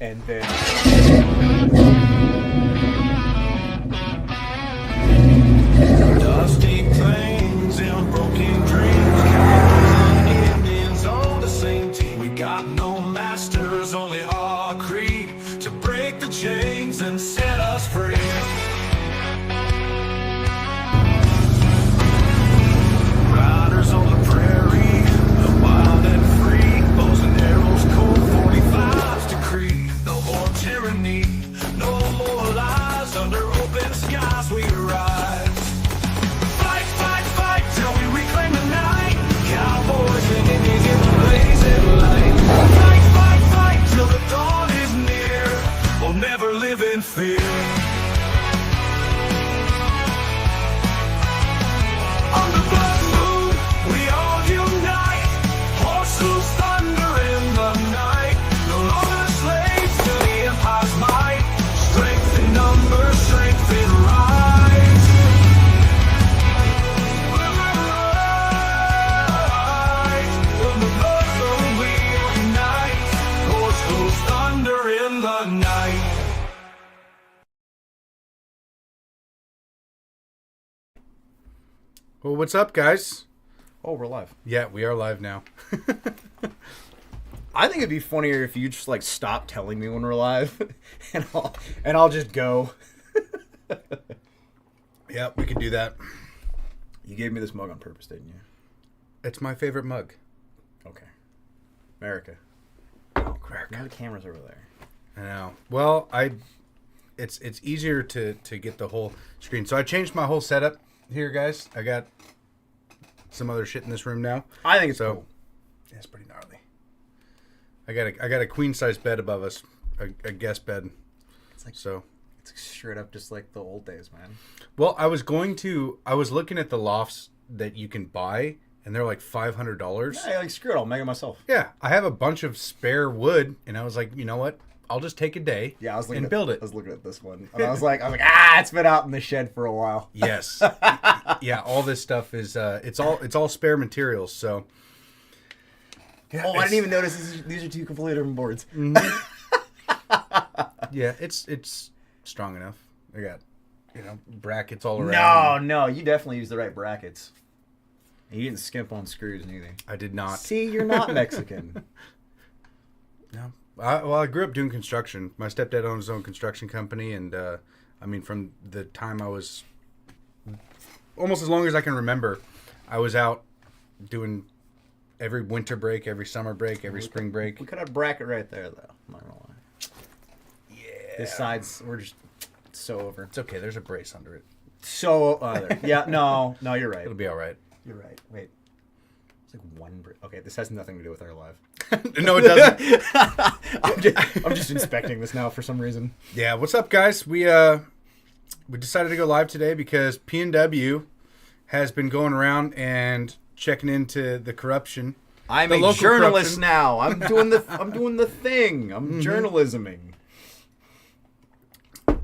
and then Dusty plains and broken dreams, cowboys and Indians on the same team. We got no masters, only our creed to break the chains and set us free. Riders on the prairie, the wild and free, bows and arrows, cold 45's decree. No more tyranny, no more lies. Under open skies we rise. Fight, fight, fight till we reclaim the night. Cowboys and Indians in the blazing light. Fight, fight, fight till the dawn is near. We'll never live in fear. On the blood moon, we all unite. Horse hooves thunder in the night. No longer slaves to the empire's might. Strength in numbers, strength in rise. On the blood moon, we unite. Horse hooves thunder in the night. Well, what's up, guys? oh, we're live. Yeah, we are live now. I think it'd be funnier if you just like stop telling me when we're live, and I'll just go. Yeah, we could do that. You gave me this mug on purpose, didn't you? It's my favorite mug. Okay. America. Oh, crack. Now the camera's over there. I know. Well, it's easier to get the whole screen. So I changed my whole setup here, guys. I got some other shit in this room now. I think it's So cool. yeah, it's pretty gnarly. I got a queen size bed above us, a guest bed. It's like So it's straight up just like the old days, man. well, I was looking at the lofts that you can buy, and they're like $500. Yeah, like screw it, I'll make it myself. Yeah, I have a bunch of spare wood, and I was like, you know what? I'll just take a day Yeah, I was looking and build it. I was looking at this one, and I was like, it's been out in the shed for a while. Yes. Yeah, all this stuff is it's all spare materials, so yeah, Oh, I didn't even notice these are two completely different boards. Yeah, it's strong enough. I got, brackets all around. No, you definitely used the right brackets. And you didn't skimp on screws neither. I did not. See, you're not Mexican. No. I grew up doing construction. My stepdad owned his own construction company, and from the time I was almost as long as I can remember, I was out doing every winter break, every summer break, every spring break. We could have a bracket right there, though. I'm not gonna lie. Yeah. This side's we're just so over. It's okay. There's a brace under it. So yeah, no, you're right. It'll be all right. You're right. Wait, it's like one. Okay, this has nothing to do with our live. No, it doesn't. I'm just inspecting this now for some reason. Yeah, what's up, guys? We decided to go live today because P&W has been going around and checking into the corruption. I'm The a local journalist corruption. now. I'm doing the thing. I'm journalisming.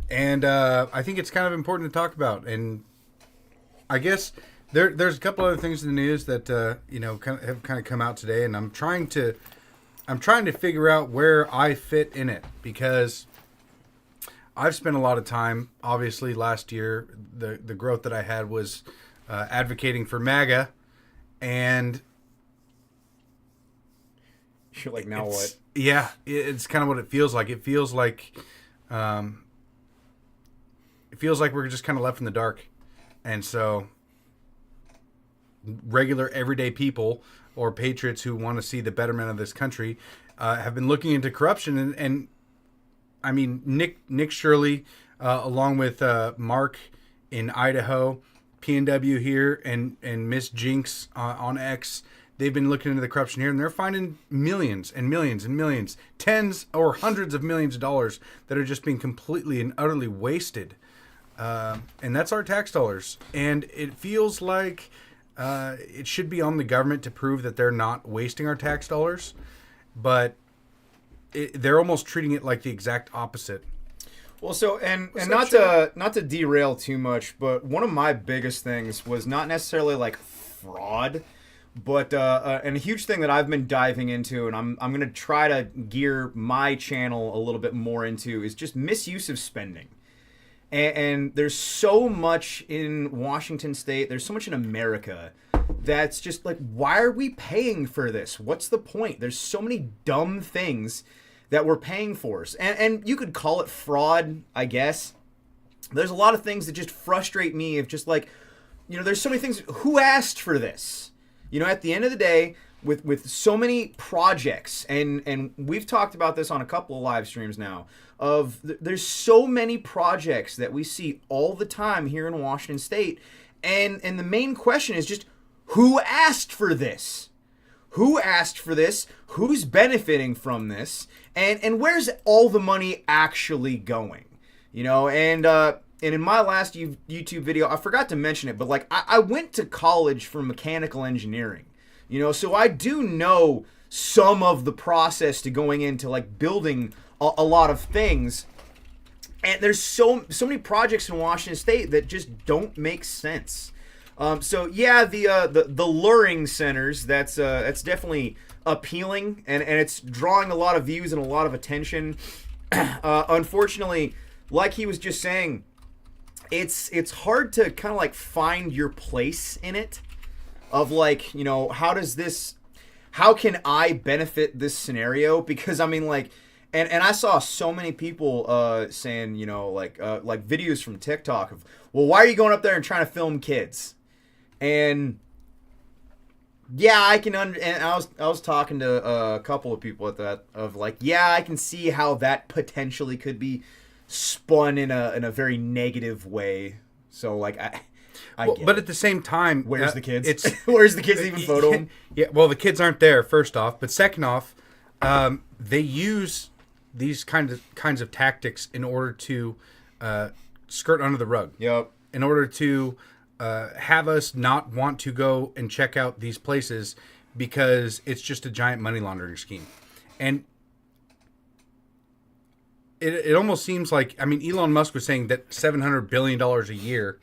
And I think it's kind of important to talk about. And I guess there's a couple other things in the news that have kind of come out today, and I'm trying to figure out where I fit in it, because I've spent a lot of time. Obviously, last year the growth that I had was advocating for MAGA, and You're like, now what? Yeah, it's kind of what it feels like. It feels like we're just kind of left in the dark, and so regular everyday people or patriots who want to see the betterment of this country have been looking into corruption, and I mean Nick Shirley, along with Mark in Idaho, P&W here, and Miss Jinx on X. They've been looking into the corruption here, and they're finding millions and millions and millions, tens or hundreds of millions of dollars that are just being completely and utterly wasted. And that's our tax dollars. And it feels like it should be on the government to prove that they're not wasting our tax dollars. But they're almost treating it like the exact opposite. Well, so and that not to derail too much, but one of my biggest things was not necessarily like fraud, But and a huge thing that I've been diving into, and I'm going to try to gear my channel a little bit more into, is just misuse of spending. And there's so much in Washington State, there's so much in America that's just like, why are we paying for this? What's the point? There's so many dumb things that we're paying for. And you could call it fraud, I guess. There's a lot of things that just frustrate me of just like, there's so many things. Who asked for this? At the end of the day, with so many projects, and we've talked about this on a couple of live streams now, there's so many projects that we see all the time here in Washington State, and the main question is just, who asked for this? Who asked for this? Who's benefiting from this? And where's all the money actually going? And in my last YouTube video, I forgot to mention it, but like I went to college for mechanical engineering, so I do know some of the process to going into like building a lot of things. And there's so many projects in Washington State that just don't make sense. So yeah, the luring centers, that's definitely appealing, and it's drawing a lot of views and a lot of attention. Unfortunately, like he was just saying, it's hard to kind of like find your place in it, of like, how can I benefit this scenario? Because I mean, like, and I saw so many people saying, like videos from TikTok of, well, why are you going up there and trying to film kids? And yeah, I can and I was talking to a couple of people at that, of like, yeah, I can see how that potentially could be spun in a very negative way. So like I get but it. at the same time, where's the kids? Where's the kids even photo them? Yeah, well, the kids aren't there, first off, but second off, they use these kinds of tactics in order to skirt under the rug. Yep. In order to have us not want to go and check out these places because it's just a giant money laundering scheme. And it almost seems like, I mean, Elon Musk was saying that $700 billion a year,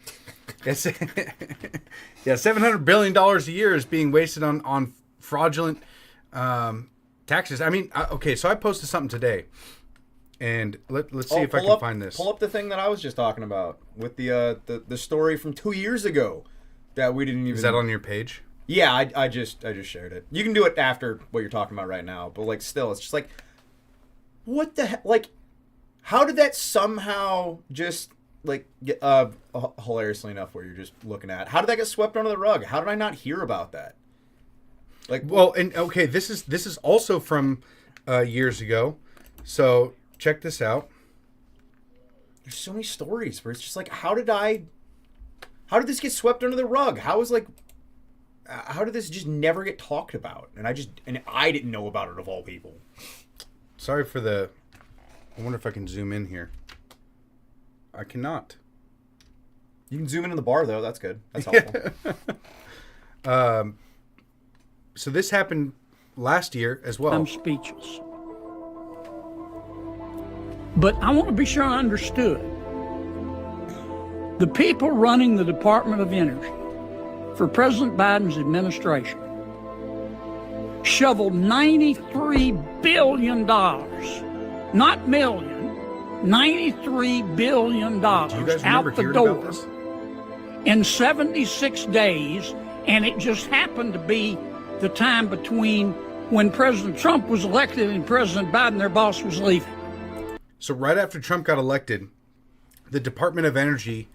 $700 billion a year is being wasted on fraudulent taxes. I mean, okay, so I posted something today, and let's see if I can find this. Pull up the thing that I was just talking about with the story from 2 years ago that we didn't even. Is that on your page? Yeah, I just shared it. You can do it after what you're talking about right now, but like still, it's just like, what the heck? Like, how did that somehow just like get, hilariously enough, where you're just looking at, how did that get swept under the rug? How did I not hear about that? Like, well, and okay, this is also from years ago. So check this out. There's so many stories where it's just like, how did this get swept under the rug? How did this just never get talked about? And I didn't know about it, of all people. Sorry for I wonder if I can zoom in here. I cannot. You can zoom in the bar, though. That's good. That's helpful. So this happened last year as well. I'm speechless. But I want to be sure I understood. The people running the Department of Energy for President Biden's administration shoveled $93 billion, not million, $93 billion out the door in 76 days, and it just happened to be the time between when President Trump was elected and President Biden, their boss, was leaving. So right after Trump got elected, the Department of Energy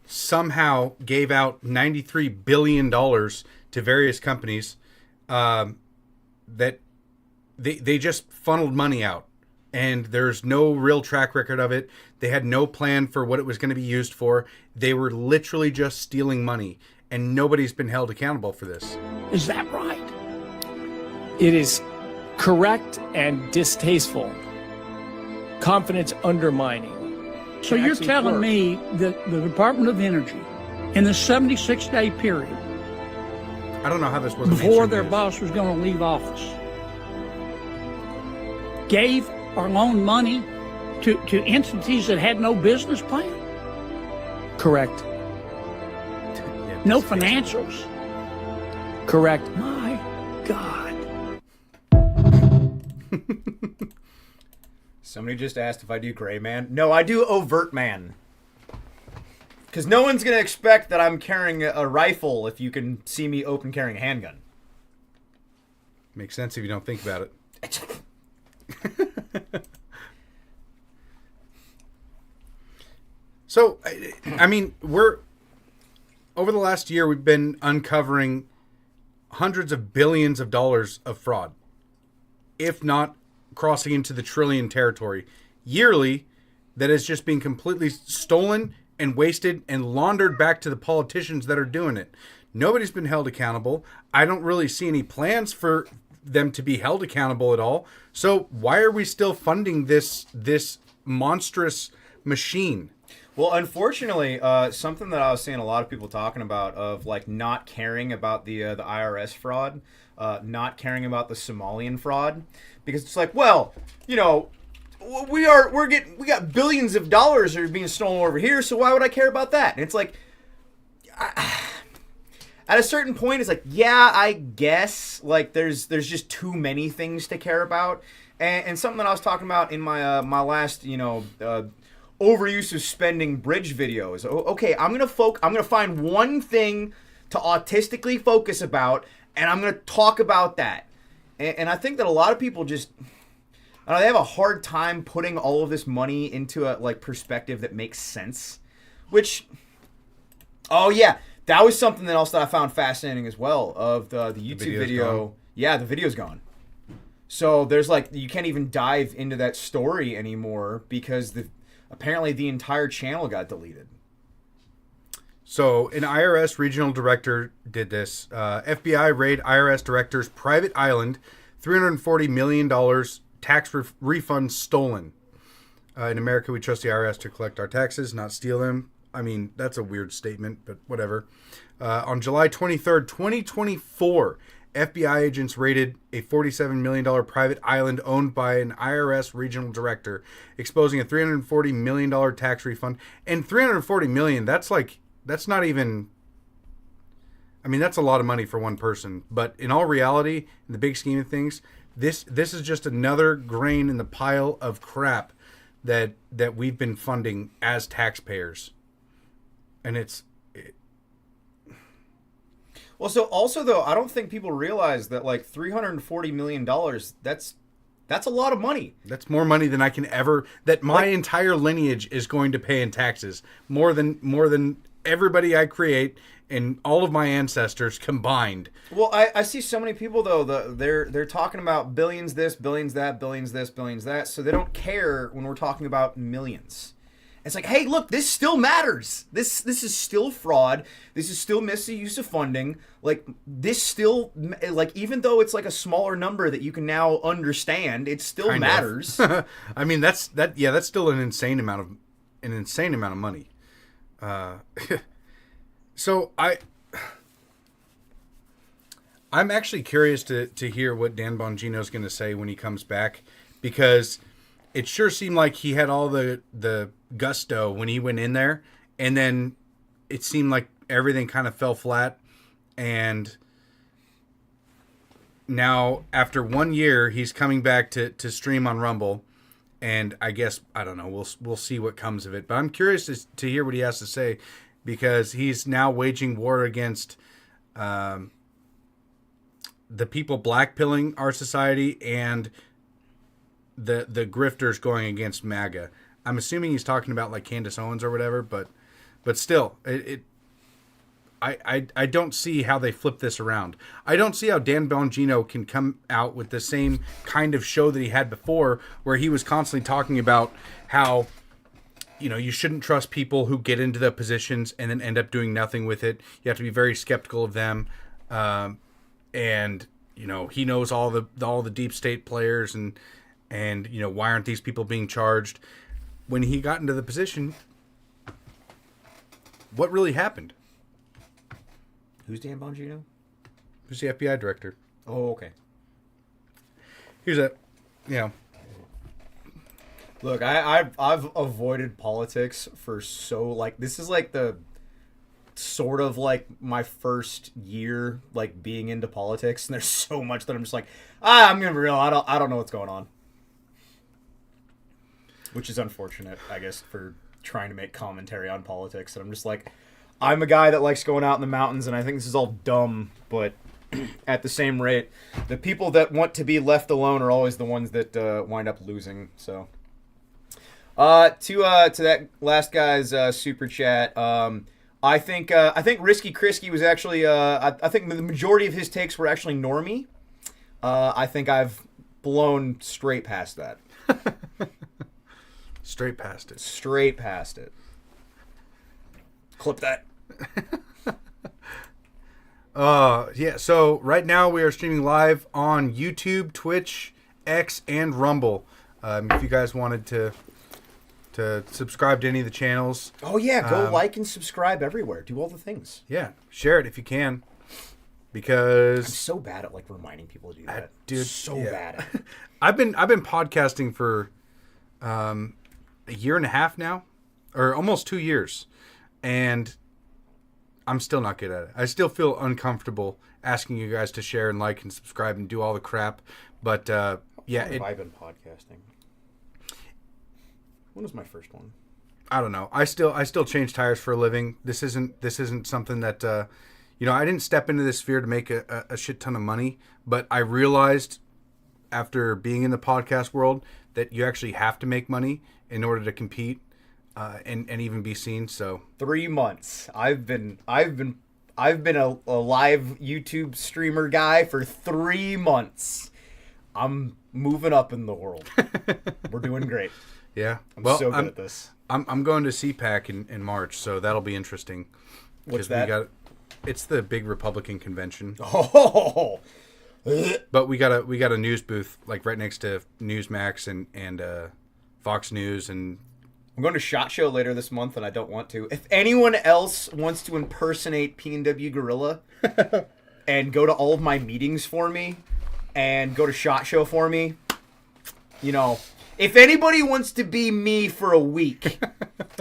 somehow gave out $93 billion to various companies that they just funneled money out. And there's no real track record of it. They had no plan for what it was going to be used for. They were literally just stealing money. And nobody's been held accountable for this. Is that right? It is correct and distasteful. Confidence undermining. So you're telling me that the Department of Energy, in the 76-day period, I don't know how this was before their boss was going to leave office, gave or loaned money to entities that had no business plan? Correct. No financials? Correct. My God. Somebody just asked if I do gray man. No, I do overt man. Because no one's going to expect that I'm carrying a rifle if you can see me open carrying a handgun. Makes sense if you don't think about it. So, I mean, over the last year, we've been uncovering hundreds of billions of dollars of fraud, if not crossing into the trillion territory yearly, that is just being completely stolen and wasted and laundered back to the politicians that are doing it. Nobody's been held accountable. I don't really see any plans for them to be held accountable at all. So why are we still funding this monstrous machine? Well, unfortunately, something that I was seeing a lot of people talking about of like not caring about the IRS fraud, not caring about the Somalian fraud, because it's like, well, you know, we got billions of dollars that are being stolen over here, so why would I care about that? And it's like, at a certain point, it's like, yeah, I guess like there's just too many things to care about, and something that I was talking about in my my last, you know, overuse of spending bridge videos. Okay, I'm gonna find one thing to autistically focus about, and I'm gonna talk about that. And I think that a lot of people just, I don't know, they have a hard time putting all of this money into a like perspective that makes sense. Which, oh yeah, that was something else that I found fascinating as well. Of the YouTube video. Gone. Yeah, the video's gone. So there's like, you can't even dive into that story anymore because apparently the entire channel got deleted. So an IRS regional director did this. FBI raid IRS director's private island, $340 million tax refund stolen. In America, we trust the IRS to collect our taxes, not steal them. I mean, that's a weird statement, but whatever. On July 23rd, 2024, FBI agents raided a $47 million private island owned by an IRS regional director, exposing a $340 million tax refund. And $340 million, that's not even, I mean, that's a lot of money for one person. But in all reality, in the big scheme of things, this is just another grain in the pile of crap that we've been funding as taxpayers. And well, so also though, I don't think people realize that like $340 million, that's a lot of money. That's more money than I can ever, that my entire lineage is going to pay in taxes. More than everybody I create and all of my ancestors combined. Well, I see so many people though, they're talking about billions this, billions that, billions this, billions that, so they don't care when we're talking about millions. It's like, hey, look, this still matters. This is still fraud. This is still misuse of funding. Like, this still, like, even though it's like a smaller number that you can now understand, it still matters. I mean, that's still an insane amount of money. So I'm actually curious to hear what Dan Bongino's going to say when he comes back, because it sure seemed like he had all the gusto when he went in there, and then it seemed like everything kind of fell flat. And now, after 1 year, he's coming back to stream on Rumble, and I guess, I don't know, we'll see what comes of it. But I'm curious to hear what he has to say, because he's now waging war against the people blackpilling our society and the grifters going against MAGA. I'm assuming he's talking about like Candace Owens or whatever, but still, I don't see how they flip this around. I don't see how Dan Bongino can come out with the same kind of show that he had before, where he was constantly talking about how, you know, you shouldn't trust people who get into the positions and then end up doing nothing with it. You have to be very skeptical of them. And, you know, he knows all the deep state players and, you know, why aren't these people being charged? When he got into the position, what really happened? Who's Dan Bongino? Who's the FBI director? Oh, okay. Here's a, you know. Look, I've avoided politics for so, like, this is like the sort of like my first year like being into politics, and there's so much that I'm just like, I'm gonna be real, I don't know what's going on. Which is unfortunate, I guess, for trying to make commentary on politics. And I'm just like, I'm a guy that likes going out in the mountains, and I think this is all dumb, but at the same rate, the people that want to be left alone are always the ones that wind up losing. So, to that last guy's super chat, I think Risky Krisky was actually I think the majority of his takes were actually normie. I think I've blown straight past that. Straight past it. Straight past it. Clip that. Yeah, so right now we are streaming live on YouTube, Twitch, X, and Rumble. If you guys wanted to subscribe to any of the channels. Oh yeah, go like and subscribe everywhere. Do all the things. Yeah, share it if you can. Because I'm so bad at like reminding people to do that. Dude, so yeah. bad at it. I've been podcasting for a year and a half now, or almost 2 years, and I'm still not good at it. I still feel uncomfortable asking you guys to share and like and subscribe and do all the crap. But yeah, How have I been podcasting? When was my first one? I don't know. I still change tires for a living. This isn't something that I didn't step into this sphere to make a shit ton of money, but I realized after being in the podcast world that you actually have to make money in order to compete and even be seen. So 3 months. I've been a live YouTube streamer guy for 3 months. I'm moving up in the world. We're doing great. Yeah, I'm so good at this. I'm going to CPAC in March, so that'll be interesting. What's that? It's the big Republican convention. Oh. But we got a news booth like right next to Newsmax and Fox News, and I'm going to SHOT Show later this month, and I don't want to. If anyone else wants to impersonate P&W Gorilla and go to all of my meetings for me and go to SHOT Show for me, if anybody wants to be me for a week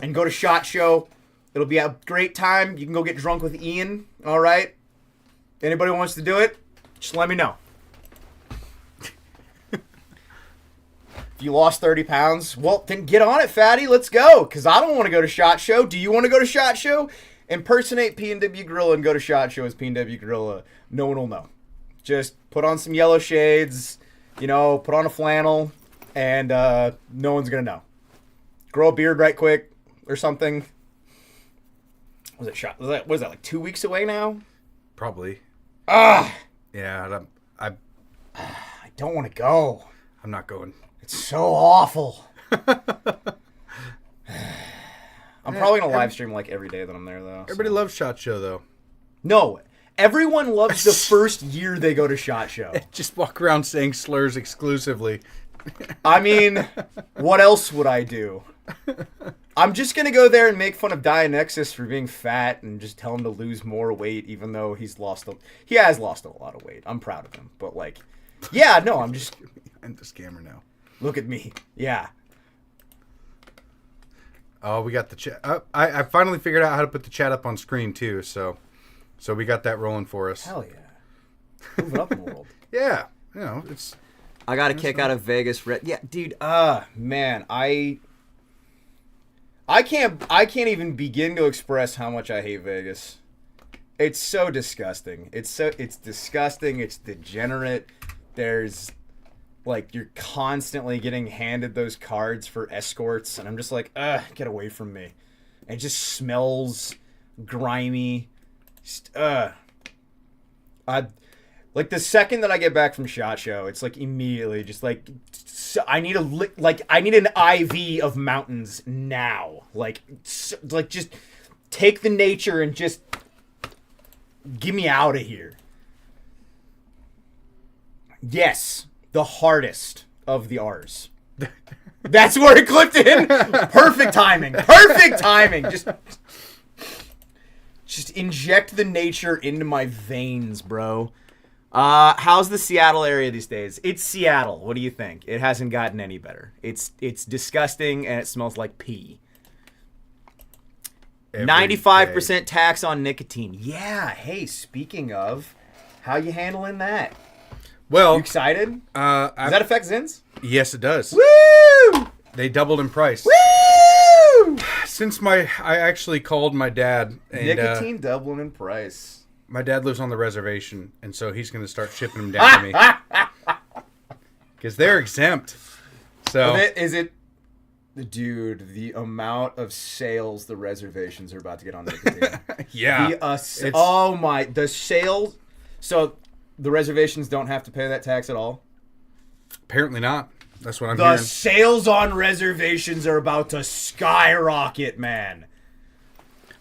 and go to SHOT Show, it'll be a great time. You can go get drunk with Ian, all right? Anybody wants to do it, just let me know. If you lost 30 pounds, well, then get on it, fatty. Let's go, because I don't want to go to SHOT Show. Do you want to go to SHOT Show? Impersonate P&W Gorilla and go to SHOT Show as P&W Gorilla. No one will know. Just put on some yellow shades, put on a flannel, and no one's going to know. Grow a beard right quick or something. Was that like 2 weeks away now? probably. Ah! Yeah, I don't want to go. I'm not going. It's so awful. I'm probably going to live stream like every day that I'm there, though. Everybody loves SHOT Show, though. No, everyone loves the first year they go to SHOT Show. Just walk around saying slurs exclusively. I mean, what else would I do? I'm just going to go there and make fun of Dianexus for being fat and just tell him to lose more weight, even though he has lost a lot of weight. I'm proud of him. But, yeah, no, I'm the scammer now. Look at me. Yeah. Oh, we got the chat. I finally figured out how to put the chat up on screen, too, so we got that rolling for us. Hell yeah. Moving up in the world. Yeah. It's... I got a kick out of Vegas. Yeah, dude, man, I can't even begin to express how much I hate Vegas. It's so disgusting. It's disgusting. It's degenerate. There's you're constantly getting handed those cards for escorts, and I'm just like, get away from me. It just smells grimy. Just, the second that I get back from SHOT Show, it's immediately just I need an IV of mountains now. Just take the nature and just get me out of here. Yes, the hardest of the R's. That's where it clipped in. Perfect timing. Perfect timing. Just inject the nature into my veins, bro. How's the Seattle area these days? It's Seattle. What do you think? It hasn't gotten any better. It's disgusting and it smells like pee. every 95% tax on nicotine. Yeah. Hey, speaking of, how you handling that? Well, You excited? Does that affect Zins? yes, it does. Woo! They doubled in price. Woo! Since I actually called my dad, and Nicotine doubling in price. my dad lives on the reservation, and so he's going to start shipping them down to me because they're exempt. So Is it, dude? The amount of sales the reservations are about to get on nicotine. yeah, The sales. So the reservations don't have to pay that tax at all. apparently not. That's what I'm The hearing. sales on reservations are about to skyrocket, man.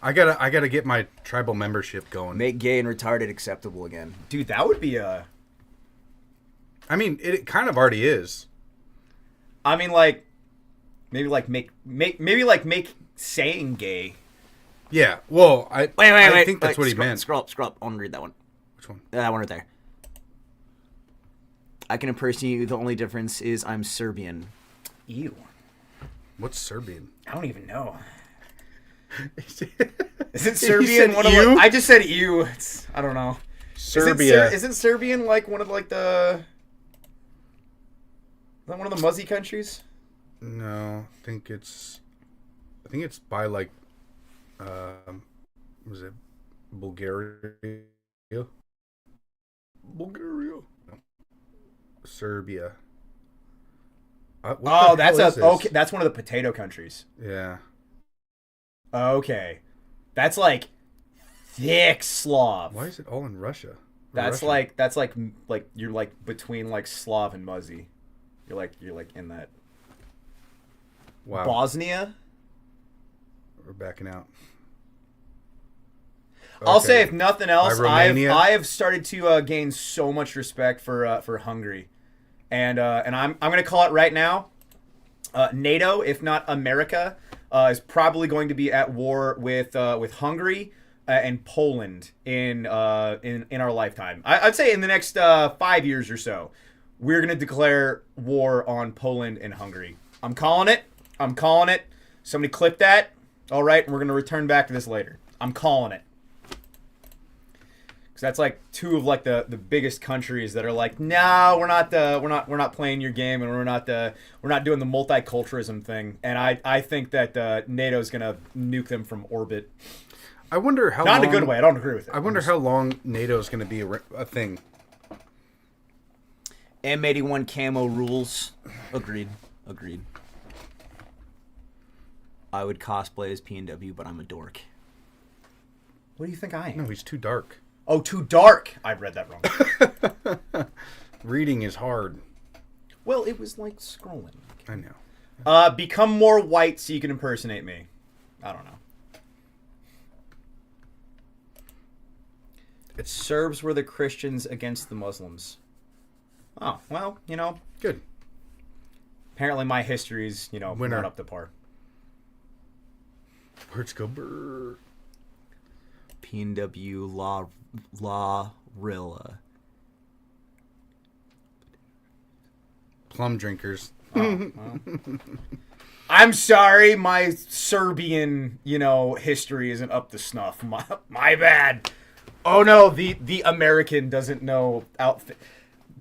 I gotta get my tribal membership going. Make gay and retarded acceptable again. Dude, that would be a. I mean, it kind of already is. I mean, like, maybe make saying gay. Yeah. Well, I Wait. think that's what he meant. Scroll up. I want to read that one. Which one? That one right there. I can impersonate you. The only difference is I'm Serbian. Ew. What's Serbian? I don't even know. Is it said Serbian? ew? I just said ew. I don't know. Serbia. Isn't Serbian like one of like the? Is that one of the Muzzy countries? No, I think it's by like, was it Bulgaria? Bulgaria. Serbia. Oh, that's okay. That's one of the potato countries. Yeah. Okay, that's like thick Slav. Why is it all in Russia? Or That's Russian? like you're like between like Slav and Muzzy. You're like in that. Wow. Bosnia. We're backing out. I'll Okay. say if nothing else, By Romania? I have started to gain so much respect for Hungary, and I'm gonna call it right now. NATO, if not America, is probably going to be at war with Hungary and Poland in our lifetime. I'd say in the next 5 years or so, we're gonna declare war on Poland and Hungary. I'm calling it. Somebody clip that. All right, we're gonna return back to this later. I'm calling it. That's like two of like the biggest countries that are like, no, we're not playing your game, and we're not doing the multiculturalism thing. And I think that NATO's gonna nuke them from orbit. I wonder how Not long, in a good way. I don't agree with it. I wonder how long NATO is going to be a thing. M81 camo rules. Agreed. I would cosplay as P&W, but I'm a dork. What do you think I am? No, he's too dark. Oh, too dark. I read that wrong. Reading is hard. Well, it was like scrolling. I know. Become more white so you can impersonate me. I don't know. Serbs were the Christians against the Muslims. Oh, well, Good. apparently my history's, Winner. not up to par. Words go brrr. P&W La Rilla. Plum drinkers. I'm sorry, my Serbian, history isn't up to snuff. My bad. Oh no, the American doesn't know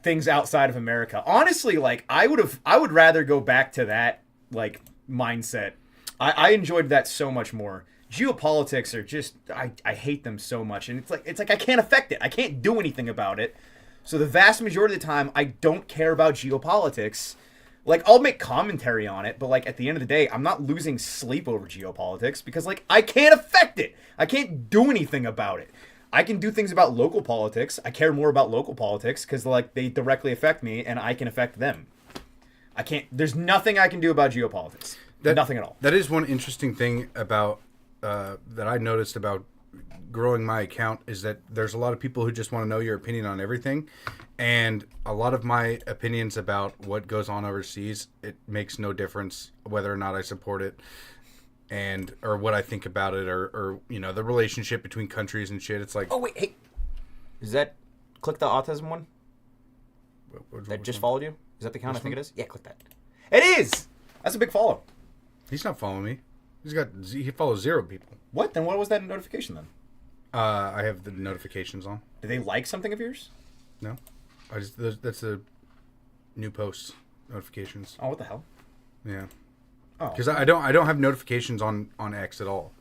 things outside of America. Honestly, like I would rather go back to that like mindset. I enjoyed that so much more. Geopolitics are just I hate them so much, and it's like I can't affect it. I can't do anything about it. So the vast majority of the time, I don't care about geopolitics. Like, I'll make commentary on it, but, like, at the end of the day, I'm not losing sleep over geopolitics because, like, I can't affect it. I can't do anything about it. I can do things about local politics. I care more about local politics because, like, they directly affect me and I can affect them. There's nothing I can do about geopolitics. Nothing at all. That is one interesting thing about, that I noticed about growing my account is that there's a lot of people who just want to know your opinion on everything, and a lot of my opinions about what goes on overseas, it makes no difference whether or not I support it or what I think about it or the relationship between countries and shit. It's like, Oh wait, hey, is that click the autism one that just followed you? Is that the account? I think it is. Yeah, click that. It is! That's a big follow. He's not following me. He follows 0 people. What? Then what was that notification then? I have the notifications on. Did they like something of yours? No, that's the new posts notifications. Oh, what the hell? Yeah. Oh. Because I don't have notifications on X at all.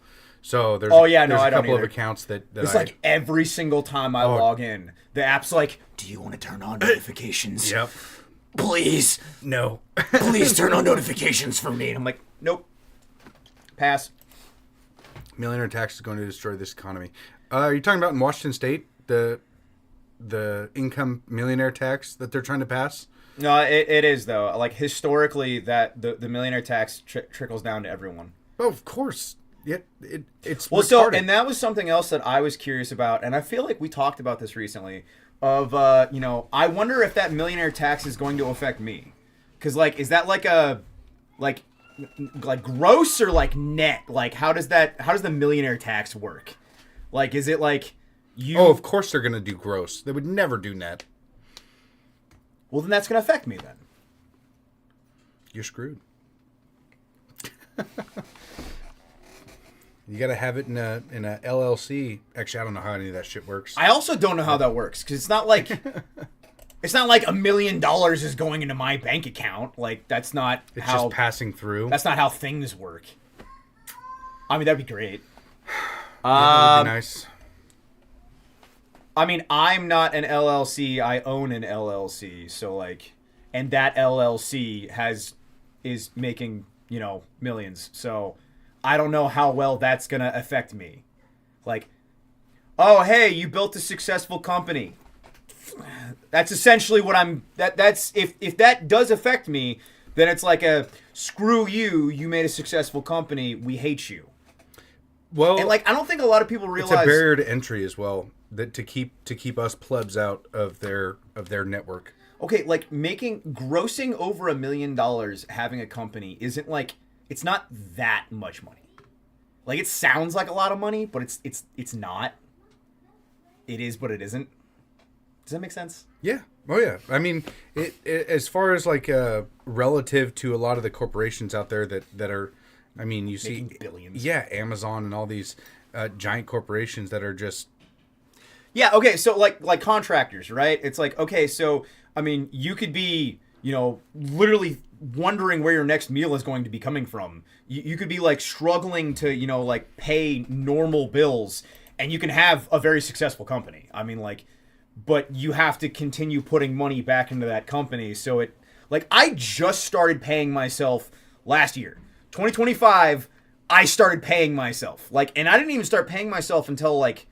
So there's I don't a couple either. of accounts that It's like every single time I log in, the app's like, "Do you want to turn on notifications? Yep. Please, No. please turn on notifications for me." And I'm like, "Nope, pass." Millionaire tax is going to destroy this economy. Are you talking about in Washington State the income millionaire tax that they're trying to pass? No, it is though. Like historically, that the millionaire tax trickles down to everyone. Oh, of course. Yeah, it's Well, retarded. so and that was something else that I was curious about, and I feel like we talked about this recently. Of I wonder if that millionaire tax is going to affect me, because like, is that like a like gross or like net? Like, how does the millionaire tax work? Like, is it like you? Oh, of course they're gonna do gross. They would never do net. Well, then that's gonna affect me then. You're screwed. You gotta have it in a LLC. Actually, I don't know how any of that shit works. I also don't know how that works because it's not like $1 million is going into my bank account. Like that's not It's how just passing through. that's not how things work. I mean, that'd be great. That would be nice. I mean, I'm not an LLC. I own an LLC. So like, and that LLC is making millions. So I don't know how well that's gonna affect me. Like, oh hey, you built a successful company. That's essentially what I'm. That's if that does affect me, then it's like a screw you. You made a successful company. We hate you. Well, And like, I don't think a lot of people it's realize a barrier to entry as well. That to keep us plebs out of their network. Okay, like grossing over $1 million having a company isn't like, it's not that much money. Like it sounds like a lot of money, but it's not. It is, but it isn't. Does that make sense? Yeah. Oh yeah. I mean, it as far as like relative to a lot of the corporations out there that are, I mean, you Making see billions. Yeah, Amazon and all these giant corporations that are just. Yeah, okay, so like contractors, right? It's like, okay, so I mean, you could be, literally wondering where your next meal is going to be coming from. You could be like struggling to, like pay normal bills, and you can have a very successful company. I mean, like, but you have to continue putting money back into that company. So it, like, I just started paying myself last year. 2025, I started paying myself. Like, and I didn't even start paying myself until like,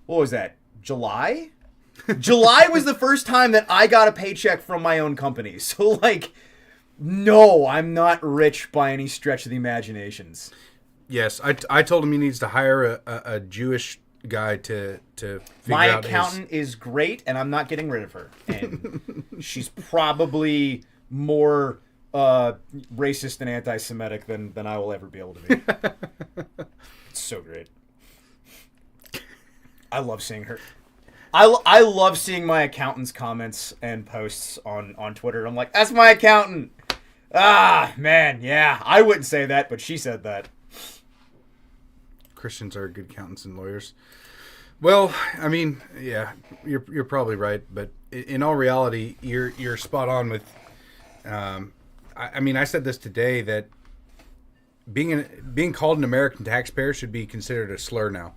what was that? July? July was the first time that I got a paycheck from my own company. So like, no, I'm not rich by any stretch of the imaginations. Yes, I told him he needs to hire a Jewish guy to figure My out accountant is great, and I'm not getting rid of her. And she's probably more racist and anti-Semitic than I will ever be able to be. It's so great. I love seeing her. I love seeing my accountant's comments and posts on Twitter. I'm like, that's my accountant. Ah, man, yeah. I wouldn't say that, but she said that. Christians are good accountants and lawyers. Well, I mean, yeah, you're probably right, but in all reality, you're spot on with. I mean, I said this today that being called an American taxpayer should be considered a slur now.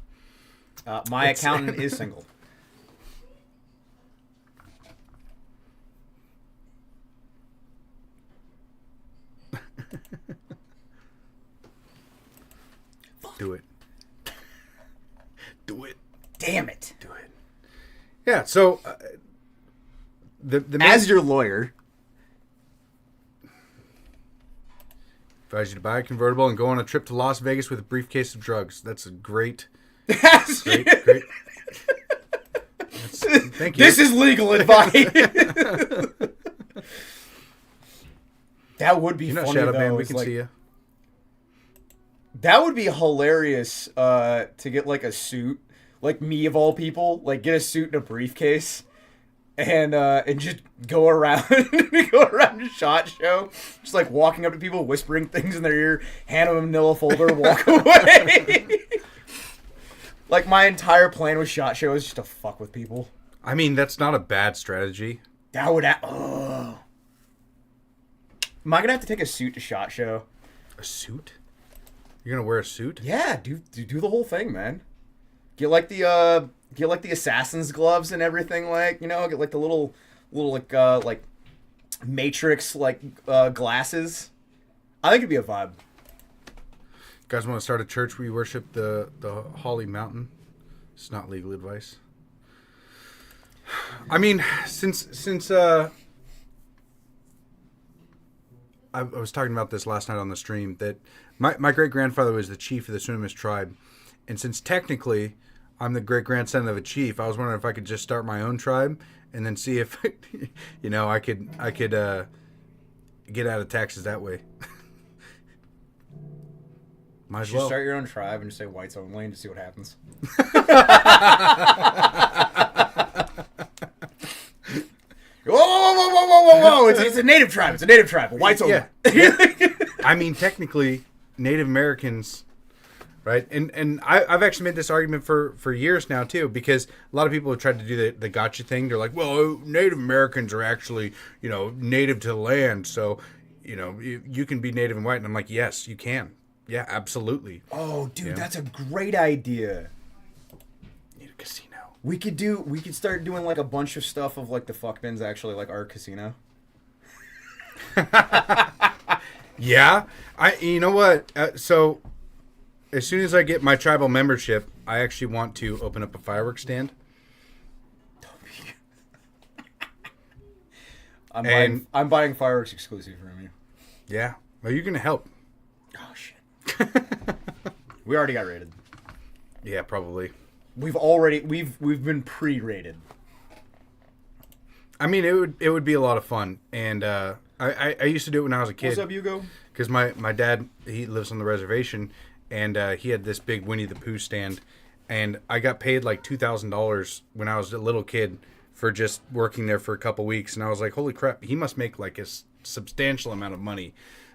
My accountant is single. Do it. Do it. Damn it. Do it. Yeah. So the As your lawyer, advise you to buy a convertible and go on a trip to Las Vegas with a briefcase of drugs. That's a great. Great. Thank you. This is legal advice. That would be You're not funny, Shadow though. Man. We It's can like, see you. that would be hilarious to get like a suit, like me of all people, like get a suit and a briefcase, and just go around go around a SHOT Show, just like walking up to people, whispering things in their ear, hand them a manila folder, walk away. Like, my entire plan with SHOT Show is just to fuck with people. I mean, that's not a bad strategy. That would am I gonna have to take a suit to SHOT Show? A suit? You're gonna wear a suit? Yeah, do the whole thing, man. Get like the assassin's gloves and everything, like, you know, get like the little like Matrix glasses. I think it'd be a vibe. You guys want to start a church where you worship the Holy Mountain? It's not legal advice. I mean, since I was talking about this last night on the stream, that my great-grandfather was the chief of the Sunamis tribe. And since technically I'm the great-grandson of a chief, I was wondering if I could just start my own tribe and then see if, you know, I could get out of taxes that way. Might as You should well. start your own tribe and just say whites only and just see what happens. Whoa! It's a native tribe. It's a native tribe. Whites only. Yeah. I mean, technically, Native Americans, right? And I've actually made this argument for years now, too, because a lot of people have tried to do the gotcha thing. They're like, well, Native Americans are actually, you know, native to the land. So, you know, you can be native and white. And I'm like, yes, you can. Yeah, absolutely. Oh, dude, that's a great idea. Need a casino. We could start doing like a bunch of stuff of like the fuck bins actually like our casino. Yeah, you know what? So as soon as I get my tribal membership, I actually want to open up a fireworks stand. I'm buying fireworks exclusive from you. Yeah, well, you're gonna help. Oh shit. We already got rated. Yeah, probably. We've been pre-rated. I mean, it would be a lot of fun, and I used to do it when I was a kid. What's up, Hugo? Because my dad, he lives on the reservation, and he had this big Winnie the Pooh stand, and I got paid like $2,000 when I was a little kid for just working there for a couple weeks, and I was like, holy crap, he must make like a substantial amount of money.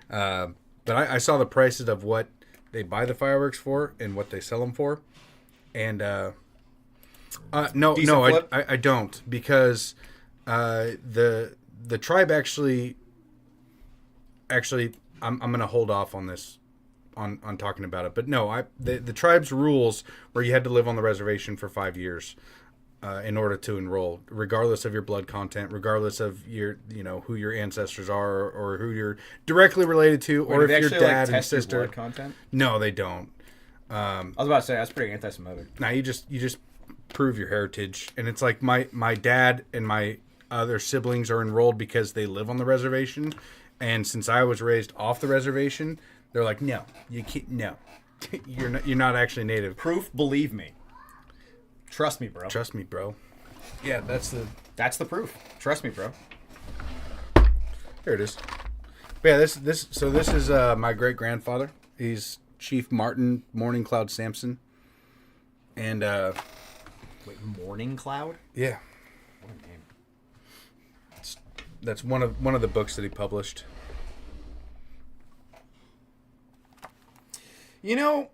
But I saw the prices of what they buy the fireworks for and what they sell them for, and no, I don't, because the tribe actually I'm gonna hold off on this on talking about it, but no, the tribe's rules were you had to live on the reservation for 5 years in order to enroll, regardless of your blood content, regardless of your, you know, who your ancestors are, or who you're directly related to, or if your dad and sister. Blood content? No, they don't. I was about to say that's pretty anti-Semitic. Now you just prove your heritage, and it's like my dad and my other siblings are enrolled because they live on the reservation, and since I was raised off the reservation, they're like, no, you can't, no, you're not actually native. Proof, believe me. Trust me, bro. Trust me, bro. Yeah, that's the proof. Trust me, bro. There it is. But yeah, this is my great grandfather. He's Chief Martin Morning Cloud Sampson, and Wait, Morning Cloud? yeah, What a name. that's one of the books that he published. You know,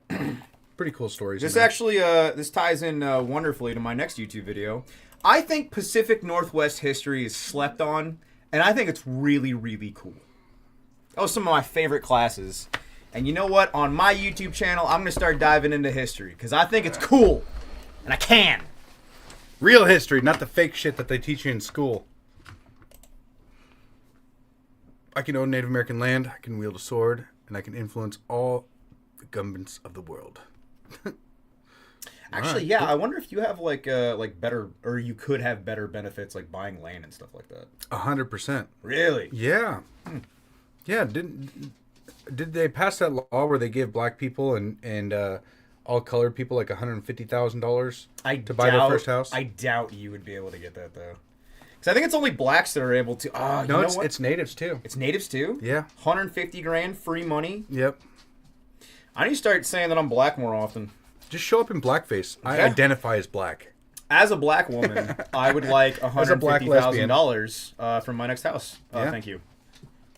Pretty cool stories. this in there. actually this ties in wonderfully to my next YouTube video. I think Pacific Northwest history is slept on, and I think it's really, really cool. That was some of my favorite classes. And you know what? On my YouTube channel, I'm going to start diving into history because I think it's cool. And I can. Real history, not the fake shit that they teach you in school. I can own Native American land, I can wield a sword, and I can influence all the governments of the world. Actually, yeah, I wonder if you have like better, or you could have better benefits like buying land and stuff like that. 100%. Really? Yeah. Yeah, did they pass that law where they give black people and all colored people like $150,000 to buy their first house? I doubt you would be able to get that though, because I think it's only blacks that are able to. No, you know what? it's natives too. It's natives too. Yeah. 150 grand free money. Yep. I need to start saying that I'm black more often. Just show up in blackface. I Yeah. identify as black. As a black woman, I would like $150,000 from my next house. Yeah. Thank you.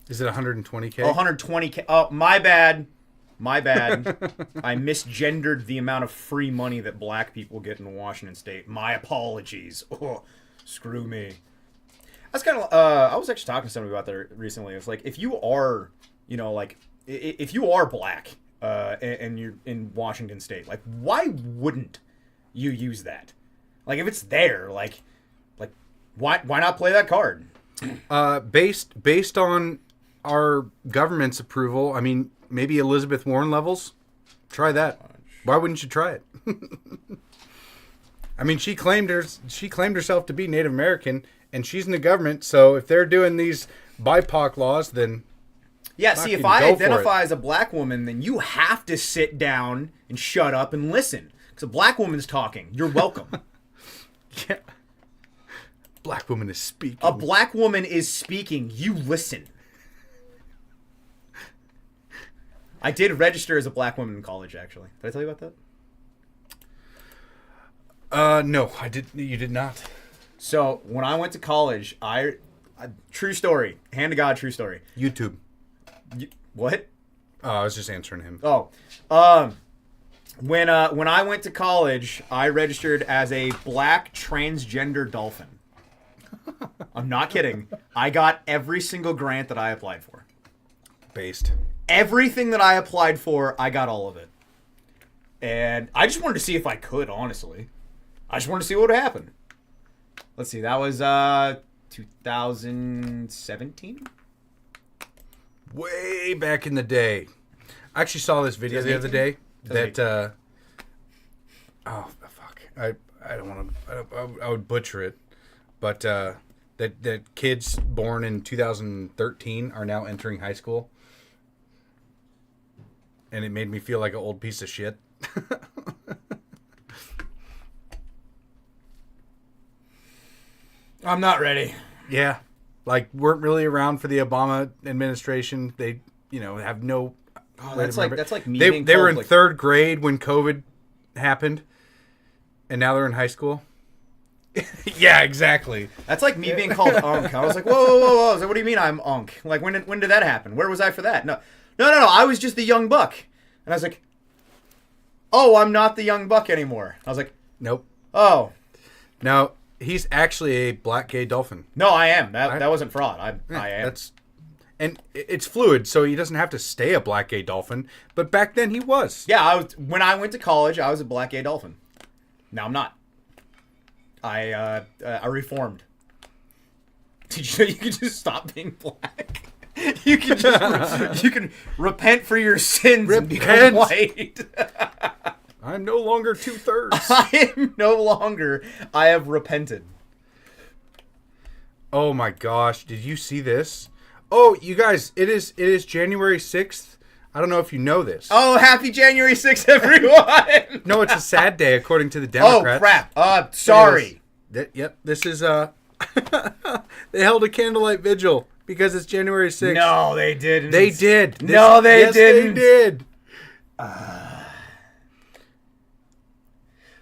Is it 120K? Oh, 120K. Oh, my bad. My bad. I misgendered the amount of free money that black people get in Washington State. My apologies. Oh, screw me. That's kind of. I was actually talking to somebody about that recently. It's like if you are, like if you are black, and you're in Washington State, like why wouldn't you use that? Like if it's there, like why not play that card? Based on our government's approval, I mean, maybe Elizabeth Warren levels. Try that. Why wouldn't you try it? I mean, she claimed herself to be Native American, and she's in the government. So if they're doing these BIPOC laws, then yeah. See, if I identify as a black woman, then you have to sit down and shut up and listen because a black woman's talking. You're welcome. Yeah. Black woman is speaking. A black woman is speaking. You listen. I did register as a black woman in college, actually. Did I tell you about that? No, I did. You did not. So when I went to college, true story, hand to God, true story. YouTube. What? Oh, I was just answering him. Oh, when I went to college, I registered as a black transgender dolphin. I'm not kidding. I got every single grant that I applied for. Based. Everything that I applied for, I got all of it. And I just wanted to see if I could, honestly. I just wanted to see what would happen. Let's see, that was 2017? Way back in the day. I actually saw this video the other day that oh fuck. I don't want to I would butcher it. But that kids born in 2013 are now entering high school. And it made me feel like an old piece of shit. I'm not ready. Yeah. Like, weren't really around for the Obama administration. They, have no... Oh, that's like me They being were told, in third grade when COVID happened. And now they're in high school. Yeah, exactly. That's like me being called Unk. I was like, whoa. I was like, what do you mean I'm Unk? Like, when did that happen? Where was I for that? No. I was just the young buck. And I was like, oh, I'm not the young buck anymore. I was like, Nope. oh. Now, he's actually a black gay dolphin. No, I am. That wasn't fraud. I am. And it's fluid, so he doesn't have to stay a black gay dolphin. But back then, he was. Yeah, when I went to college, I was a black gay dolphin. Now I'm not. I reformed. Did you know you could just stop being black? You can you can repent for your sins and become white. I'm no longer 2/3. I am no longer. I have repented. Oh my gosh! Did you see this? Oh, you guys! It is January 6th. I don't know if you know this. Oh, happy January 6th, everyone! No, it's a sad day according to the Democrats. Oh crap! Sorry. Yep. This is they held a candlelight vigil because it's January 6th. No, they didn't. They did. No, they didn't. They did.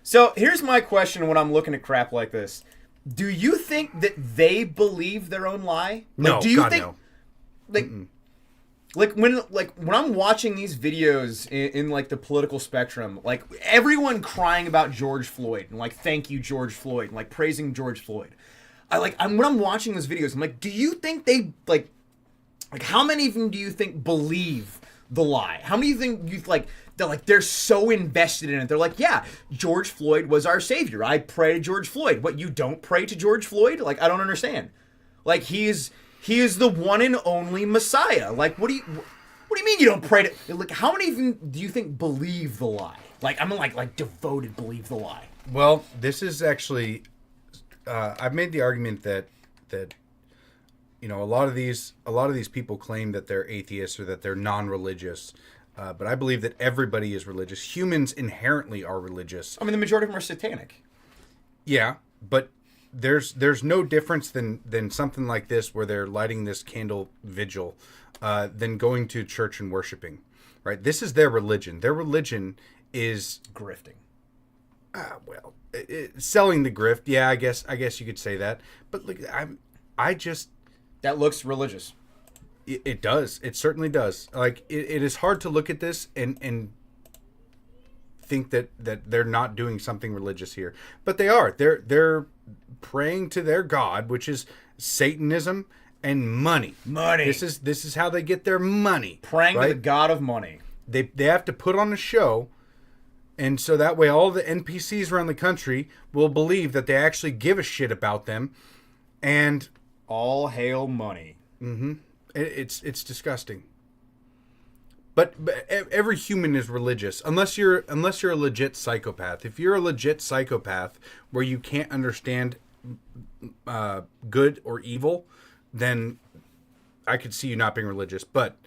So here's my question when I'm looking at crap like this. Do you think that they believe their own lie? No, do you God, think, no. Like when I'm watching these videos in like the political spectrum, like everyone crying about George Floyd and like thank you George Floyd and like praising George Floyd. When I'm watching those videos, I'm like, do you think they like how many of them do you think believe the lie? How many do you think they're so invested in it? They're like, yeah, George Floyd was our savior. I pray to George Floyd. What, you don't pray to George Floyd? Like, I don't understand. Like, he is the one and only Messiah. Like, what do you mean you don't pray to? Like, how many of them do you think believe the lie? Like, I mean, like devoted believe the lie. Well, this is actually, I've made the argument that a lot of these people claim that they're atheists or that they're non-religious. But I believe that everybody is religious. Humans inherently are religious. I mean, the majority of them are satanic. Yeah, but there's no difference than something like this where they're lighting this candle vigil than going to church and worshiping, right? This is their religion. Their religion is grifting. Well, selling the grift. Yeah, I guess you could say that. But look, I just. That looks religious. It does. It certainly does. Like it is hard to look at this and think that they're not doing something religious here, but they are. They're praying to their god, which is Satanism and money. Money. This is how they get their money. Praying right? to the god of money. They have to put on a show, and so that way all the NPCs around the country will believe that they actually give a shit about them, and all hail money. Mm-hmm. It's disgusting. But every human is religious unless you're a legit psychopath. If you're a legit psychopath where you can't understand good or evil, then I could see you not being religious. But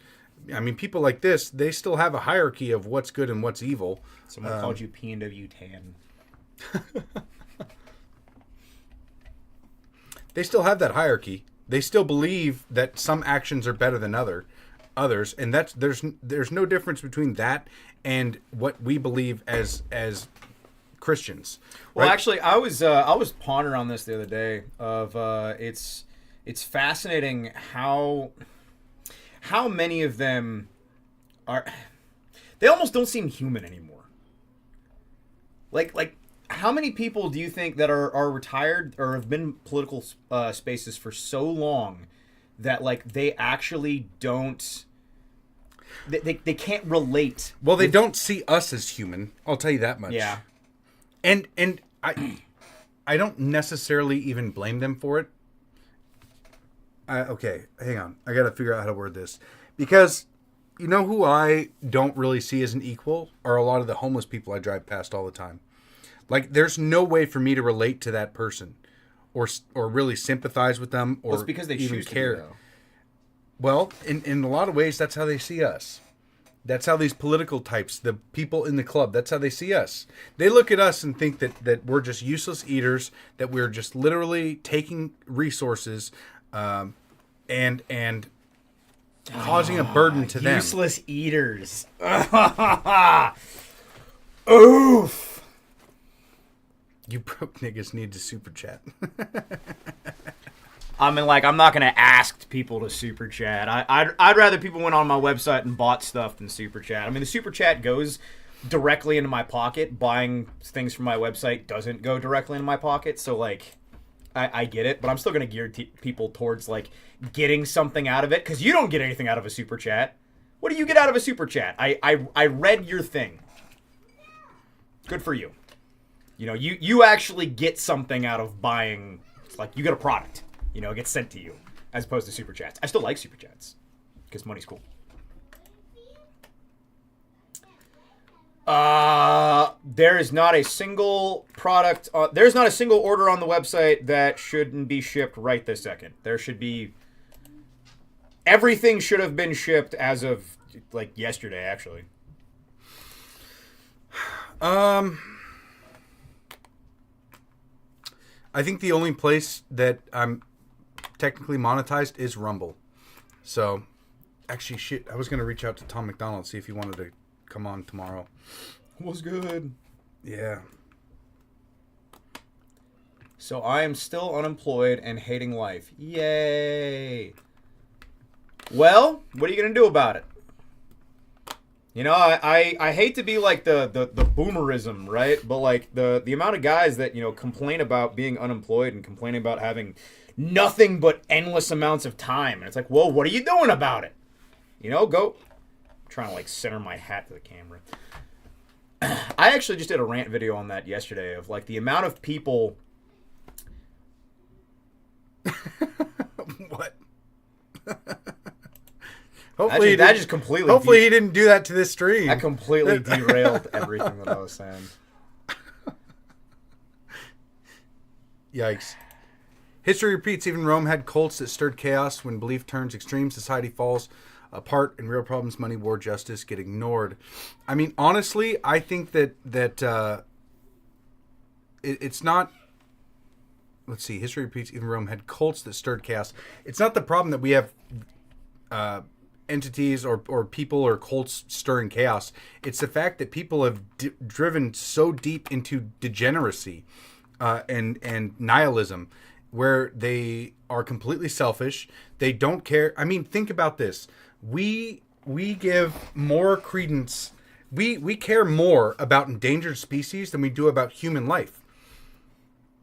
I mean, people like this, they still have a hierarchy of what's good and what's evil. Someone called you P&W Tan. They still have that hierarchy. They still believe that some actions are better than others, and there's no difference between that and what we believe as Christians. Well, right? actually, I was pondering on this the other day. It's fascinating how many of them are. They almost don't seem human anymore. Like. How many people do you think that are retired or have been in political spaces for so long that like they actually don't they can't relate? Well, they don't see us as human. I'll tell you that much. Yeah. And I don't necessarily even blame them for it. Okay, hang on. I got to figure out how to word this. Because you know who I don't really see as an equal are a lot of the homeless people I drive past all the time. Like, there's no way for me to relate to that person, or really sympathize with them, or well, it's because they even choose care. to, though. Well, in a lot of ways, that's how they see us. That's how these political types, the people in the club, that's how they see us. They look at us and think that we're just useless eaters, that we're just literally taking resources, and causing a burden to them. Useless eaters. Oof. You broke niggas need to super chat. I mean, like, I'm not gonna ask people to super chat. I'd rather people went on my website and bought stuff than super chat. I mean, the super chat goes directly into my pocket. Buying things from my website doesn't go directly into my pocket. So, like, I get it, but I'm still gonna gear people towards like getting something out of it, because you don't get anything out of a super chat. What do you get out of a super chat? I read your thing. Good for you. You know, you actually get something out of buying. It's like you get a product. You know, it gets sent to you, as opposed to super chats. I still like super chats because money's cool. There is not a single product. There's not a single order on the website that shouldn't be shipped right this second. There should be. Everything should have been shipped as of like yesterday, actually. I think the only place that I'm technically monetized is Rumble. So, actually, shit, I was going to reach out to Tom McDonald, see if he wanted to come on tomorrow. Was good. Yeah. So I am still unemployed and hating life. Yay. Well, what are you going to do about it? You know, I hate to be like the boomerism, right? But like the amount of guys that, you know, complain about being unemployed and complaining about having nothing but endless amounts of time. And it's like, whoa, what are you doing about it? You know, go. I'm trying to like center my hat to the camera. I actually just did a rant video on that yesterday of like the amount of people. What? Hopefully that just completely. Hopefully he didn't do that to this stream. I completely derailed everything that I was saying. Yikes. History repeats. Even Rome had cults that stirred chaos. When belief turns extreme, society falls apart, and real problems, money, war, justice, get ignored. I mean, honestly, I think that it's not. Let's see. History repeats. Even Rome had cults that stirred chaos. It's not the problem that we have entities or people or cults stirring chaos. It's the fact that people have driven so deep into degeneracy and nihilism, where they are completely selfish. They don't care. I mean, think about this. We give more credence. We care more about endangered species than we do about human life.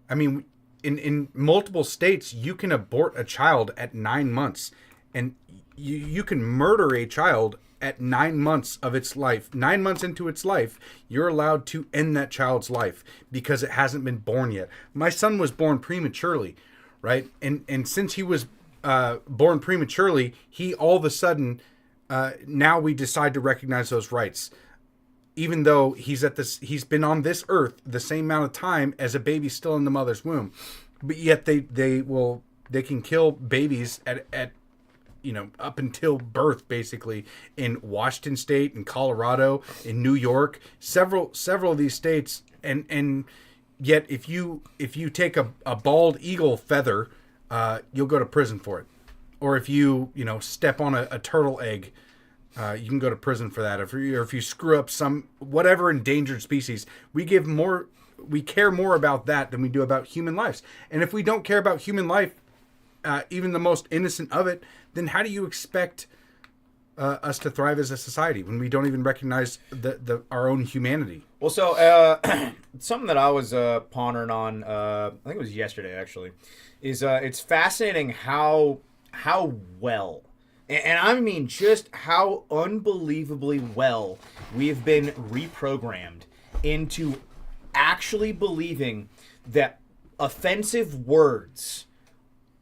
I mean, in multiple states, you can abort a child at 9 months, and you can murder a child at 9 months of its life. 9 months into its life, you're allowed to end that child's life because it hasn't been born yet. My son was born prematurely, right? And since he was born prematurely, he all of a sudden, now we decide to recognize those rights. Even though he's been on this earth the same amount of time as a baby still in the mother's womb, but yet they can kill babies at up until birth, basically, in Washington State, in Colorado, in New York, several of these states, and yet if you take a bald eagle feather, you'll go to prison for it, or if you step on a turtle egg. You can go to prison for that. Or if you screw up some whatever endangered species, we care more about that than we do about human lives. And if we don't care about human life, even the most innocent of it, then how do you expect us to thrive as a society when we don't even recognize our own humanity? Well, so something that I was pondering on, I think it was yesterday actually, is it's fascinating how well. And I mean just how unbelievably well we have been reprogrammed into actually believing that offensive words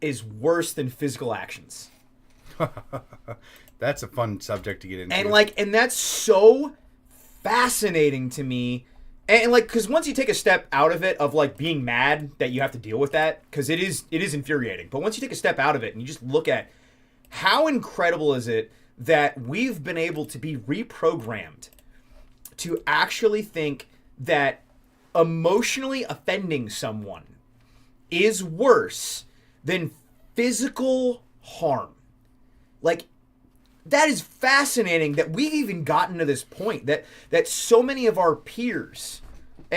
is worse than physical actions. That's a fun subject to get into. And that's so fascinating to me. And because once you take a step out of it, of being mad that you have to deal with that, because it is infuriating. But once you take a step out of it and you just look at how incredible is it that we've been able to be reprogrammed to actually think that emotionally offending someone is worse than physical harm. That is fascinating that we've even gotten to this point, that so many of our peers,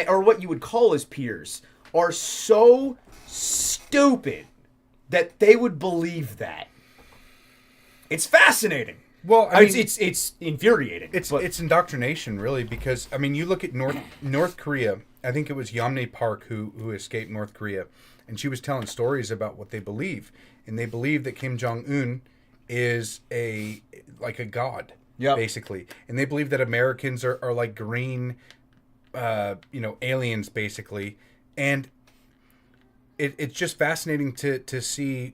or what you would call as peers, are so stupid that they would believe that. It's fascinating. Well, I mean, it's infuriating. It's indoctrination, really, because I mean, you look at North Korea. I think it was Yeonmi Park who escaped North Korea, and she was telling stories about what they believe, and they believe that Kim Jong-un is like a god, basically, and they believe that Americans are like green, aliens, basically, and it's just fascinating to see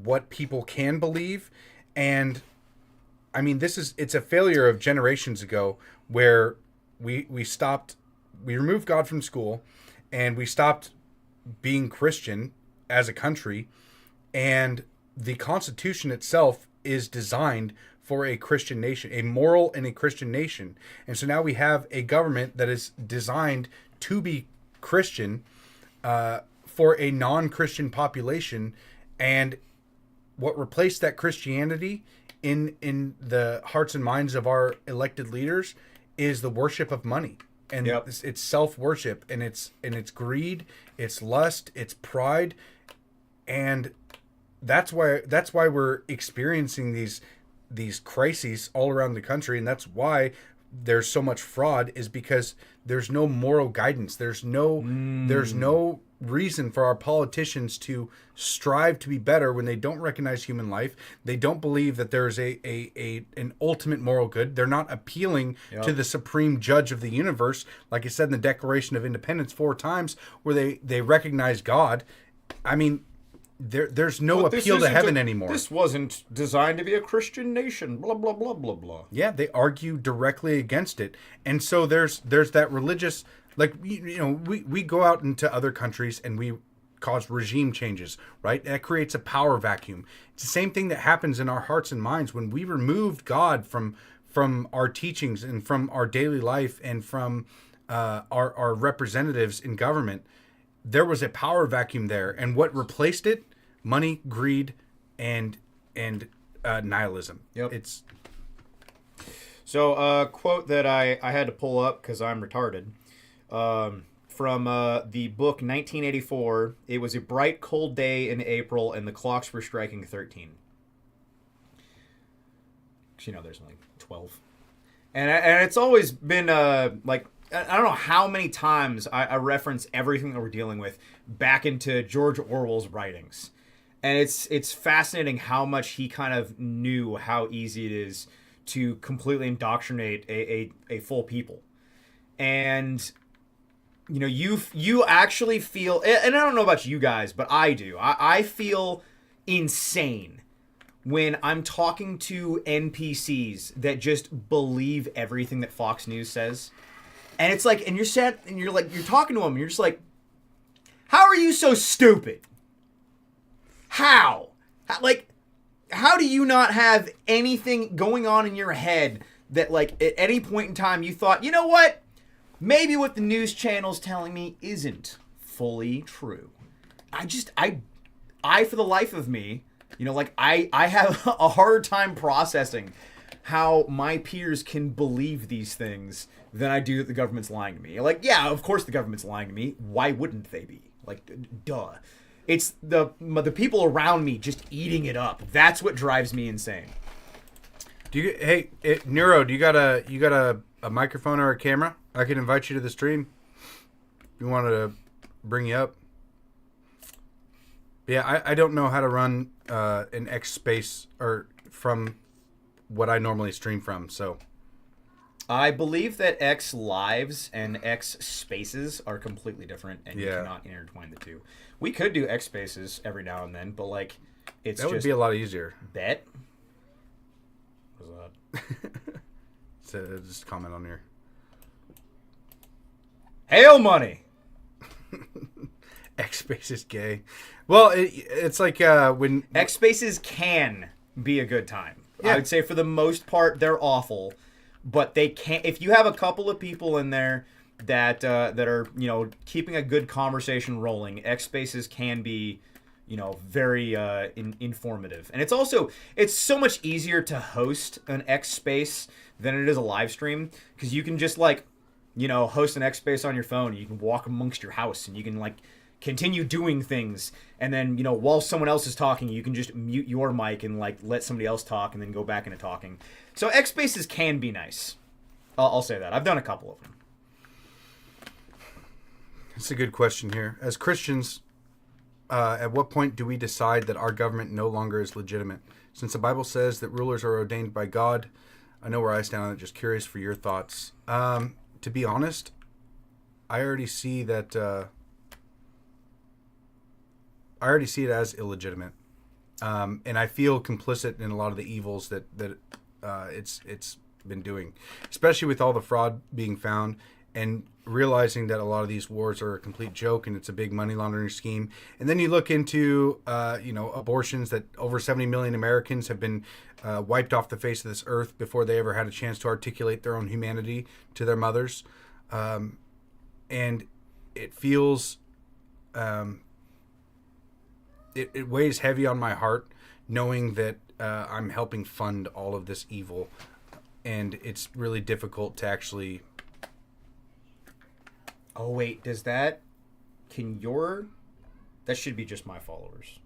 what people can believe. And I mean, it's a failure of generations ago, where we removed God from school, and we stopped being Christian as a country, and the Constitution itself is designed for a Christian nation, a moral and a Christian nation. And so now we have a government that is designed to be Christian for a non-Christian population, and what replaced that Christianity in the hearts and minds of our elected leaders is the worship of money. And it's self-worship, and it's greed, it's lust, it's pride, and that's why we're experiencing these crises all around the country, and that's why there's so much fraud, is because there's no moral guidance. There's no reason for our politicians to strive to be better when they don't recognize human life. They don't believe that there's an ultimate moral good. They're not appealing to the supreme judge of the universe, like I said in the Declaration of Independence 4 times, where they recognize God. I mean, there's no appeal to heaven anymore. This wasn't designed to be a Christian nation, blah, blah, blah, blah, blah. Yeah, they argue directly against it. And so there's that religious, we go out into other countries and we cause regime changes, right? That creates a power vacuum. It's the same thing that happens in our hearts and minds when we removed God from our teachings and from our daily life and from our representatives in government. There was a power vacuum there, and what replaced it? Money, greed, and nihilism. Yep. It's So a quote that I had to pull up because I'm retarded. From the book 1984, it was a bright, cold day in April, and the clocks were striking 13. There's only 12. And it's always been, like, I don't know how many times I reference everything that we're dealing with back into George Orwell's writings. And it's fascinating how much he kind of knew how easy it is to completely indoctrinate a full people. And you actually feel, and I don't know about you guys, but I do. I feel insane when I'm talking to NPCs that just believe everything that Fox News says. And it's like, and you're talking to them, and you're just like, how are you so stupid? How do you not have anything going on in your head that, like, at any point in time you thought, you know what? Maybe what the news channel's telling me isn't fully true. I for the life of me, I have a hard time processing how my peers can believe these things than I do that the government's lying to me. Like, yeah, of course the government's lying to me. Why wouldn't they be? Like, duh. It's the people around me just eating it up. That's what drives me insane. Neuro, do you got a microphone or a camera? I could invite you to the stream. If you wanted to bring you up. Yeah, I don't know how to run an X space or from what I normally stream from, so. I believe that X lives and X spaces are completely different, and you cannot intertwine the two. We could do X spaces every now and then, but like, it's that would be a lot easier. Bet. What was that? So just comment on here. Hail money. X space is gay. Well, it's like when X spaces can be a good time. Yeah. I would say for the most part they're awful, but they can't. If you have a couple of people in there that are keeping a good conversation rolling, X spaces can be very informative. And it's so much easier to host an X space than it is a live stream, because you can just host an X space on your phone. You can walk amongst your house and you can continue doing things, and then while someone else is talking, you can just mute your mic and let somebody else talk and then go back into talking. So X spaces can be nice. I'll say that. I've done a couple of them. That's a good question here. As Christians, at what point do we decide that our government no longer is legitimate? Since the Bible says that rulers are ordained by God, I know where I stand on it. Just curious for your thoughts. To be honest, I already see that. I already see it as illegitimate, and I feel complicit in a lot of the evils that it's been doing, especially with all the fraud being found, and realizing that a lot of these wars are a complete joke and it's a big money laundering scheme. And then you look into abortions, that over 70 million Americans have been wiped off the face of this earth before they ever had a chance to articulate their own humanity to their mothers, and it feels. It weighs heavy on my heart knowing that I'm helping fund all of this evil, and it's really difficult to actually. Oh wait, that should be just my followers.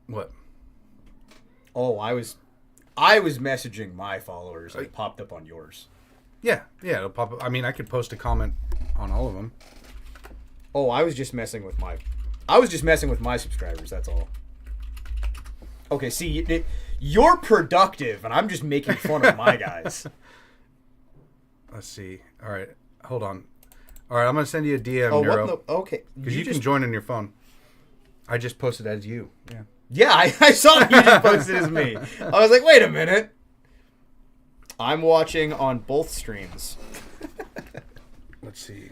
What? Oh, I was messaging my followers and it popped up on yours. Yeah, it'll pop up. I mean, I could post a comment on all of them. Oh, I was just messing with my subscribers, that's all. Okay, see, you're productive, and I'm just making fun of my guys. Let's see. All right, hold on. All right, I'm going to send you a DM, Oh, Neuro. what the... Okay. Because you can join on your phone. I just posted as you. Yeah. Yeah, I saw that you just posted as me. I was like, wait a minute. I'm watching on both streams. Let's see.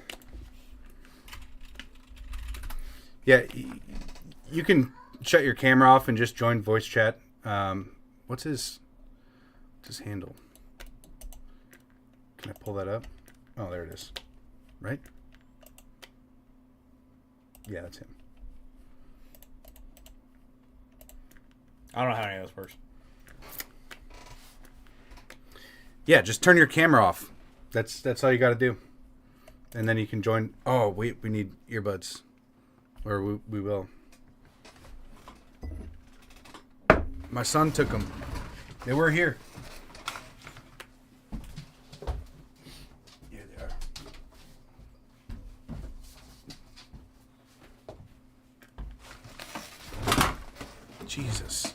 Yeah, you can shut your camera off and just join voice chat. What's his handle? Can I pull that up? Oh, there it is. Right? Yeah, that's him. I don't know how any of this works. Yeah, just turn your camera off. That's all you got to do. And then you can join. Oh, we need earbuds. Or we will. My son took them. They were here. Yeah, they are. Jesus.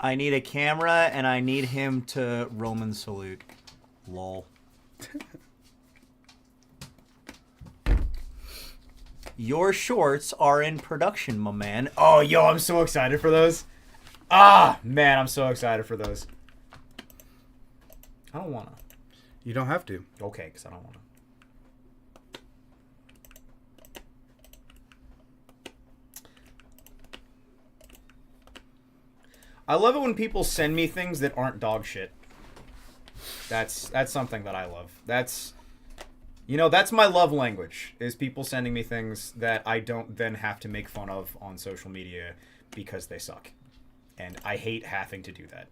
I need a camera, and I need him to Roman salute. Lol. Your shorts are in production, my man. Oh, yo, I'm so excited for those. Ah, man, I'm so excited for those. I don't want to. You don't have to. Okay, because I don't want to. I love it when people send me things that aren't dog shit. That's something that I love. That's my love language, is people sending me things that I don't then have to make fun of on social media because they suck. And I hate having to do that.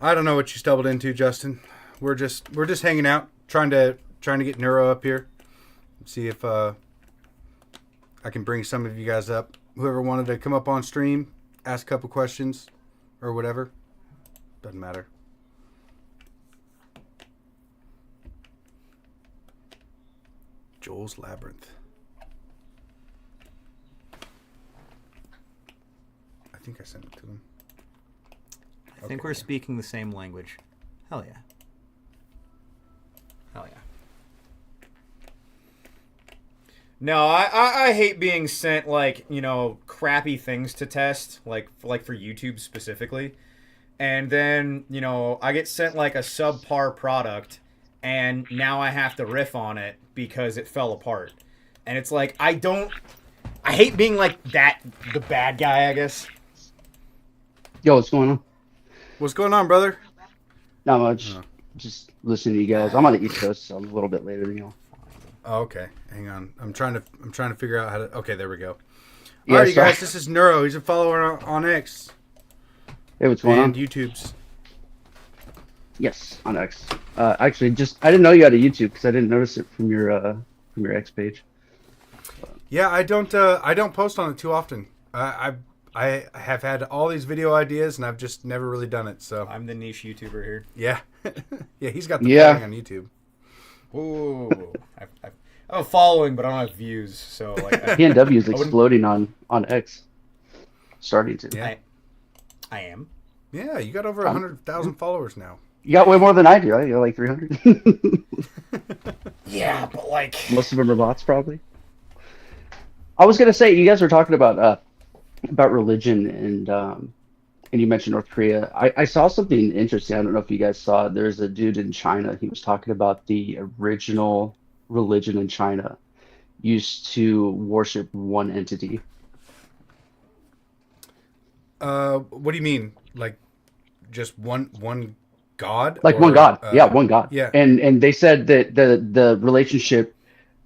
I don't know what you stumbled into, Justin. We're just hanging out, trying to get Neuro up here. See if I can bring some of you guys up. Whoever wanted to come up on stream, ask a couple questions or whatever. Doesn't matter. Joel's Labyrinth. I think I sent it to him. I think we're speaking the same language. Hell yeah. Hell yeah. No, I hate being sent, like, crappy things to test, like for YouTube specifically. And then, I get sent, like, a subpar product, and now I have to riff on it because it fell apart. And it's like, I hate being, like, the bad guy, I guess. Yo, what's going on? What's going on, brother? Not much. Just listening to you guys. I'm on the East Coast, so I'm a little bit later than y'all. Oh, okay. Hang on. I'm trying to figure out how to. Okay, there we go. Yeah, All right, you sorry. guys. This is Neuro. He's a follower on X Hey, what's going and on? YouTube's. Yes, on X. Actually, I didn't know you had a YouTube because I didn't notice it from your X page. Yeah, I don't post on it too often. I have had all these video ideas and I've just never really done it. So I'm the niche YouTuber here. yeah, yeah. He's got the Yeah. following on YouTube. Ooh. I have a following, but I don't have views, so, like... PNW is exploding on X. Starting to. Yeah. I am. Yeah, you got over 100,000 followers now. You got way more than I do, right? You're like 300. Yeah, but, like... Most of them are bots, probably. I was gonna say, you guys were talking about religion and you mentioned North Korea. I saw something interesting. I don't know if you guys saw it. There's a dude in China. He was talking about the original religion in China used to worship one entity. What do you mean? Like just one god? Like Or, one god. Yeah, one god. Yeah. And they said that the relationship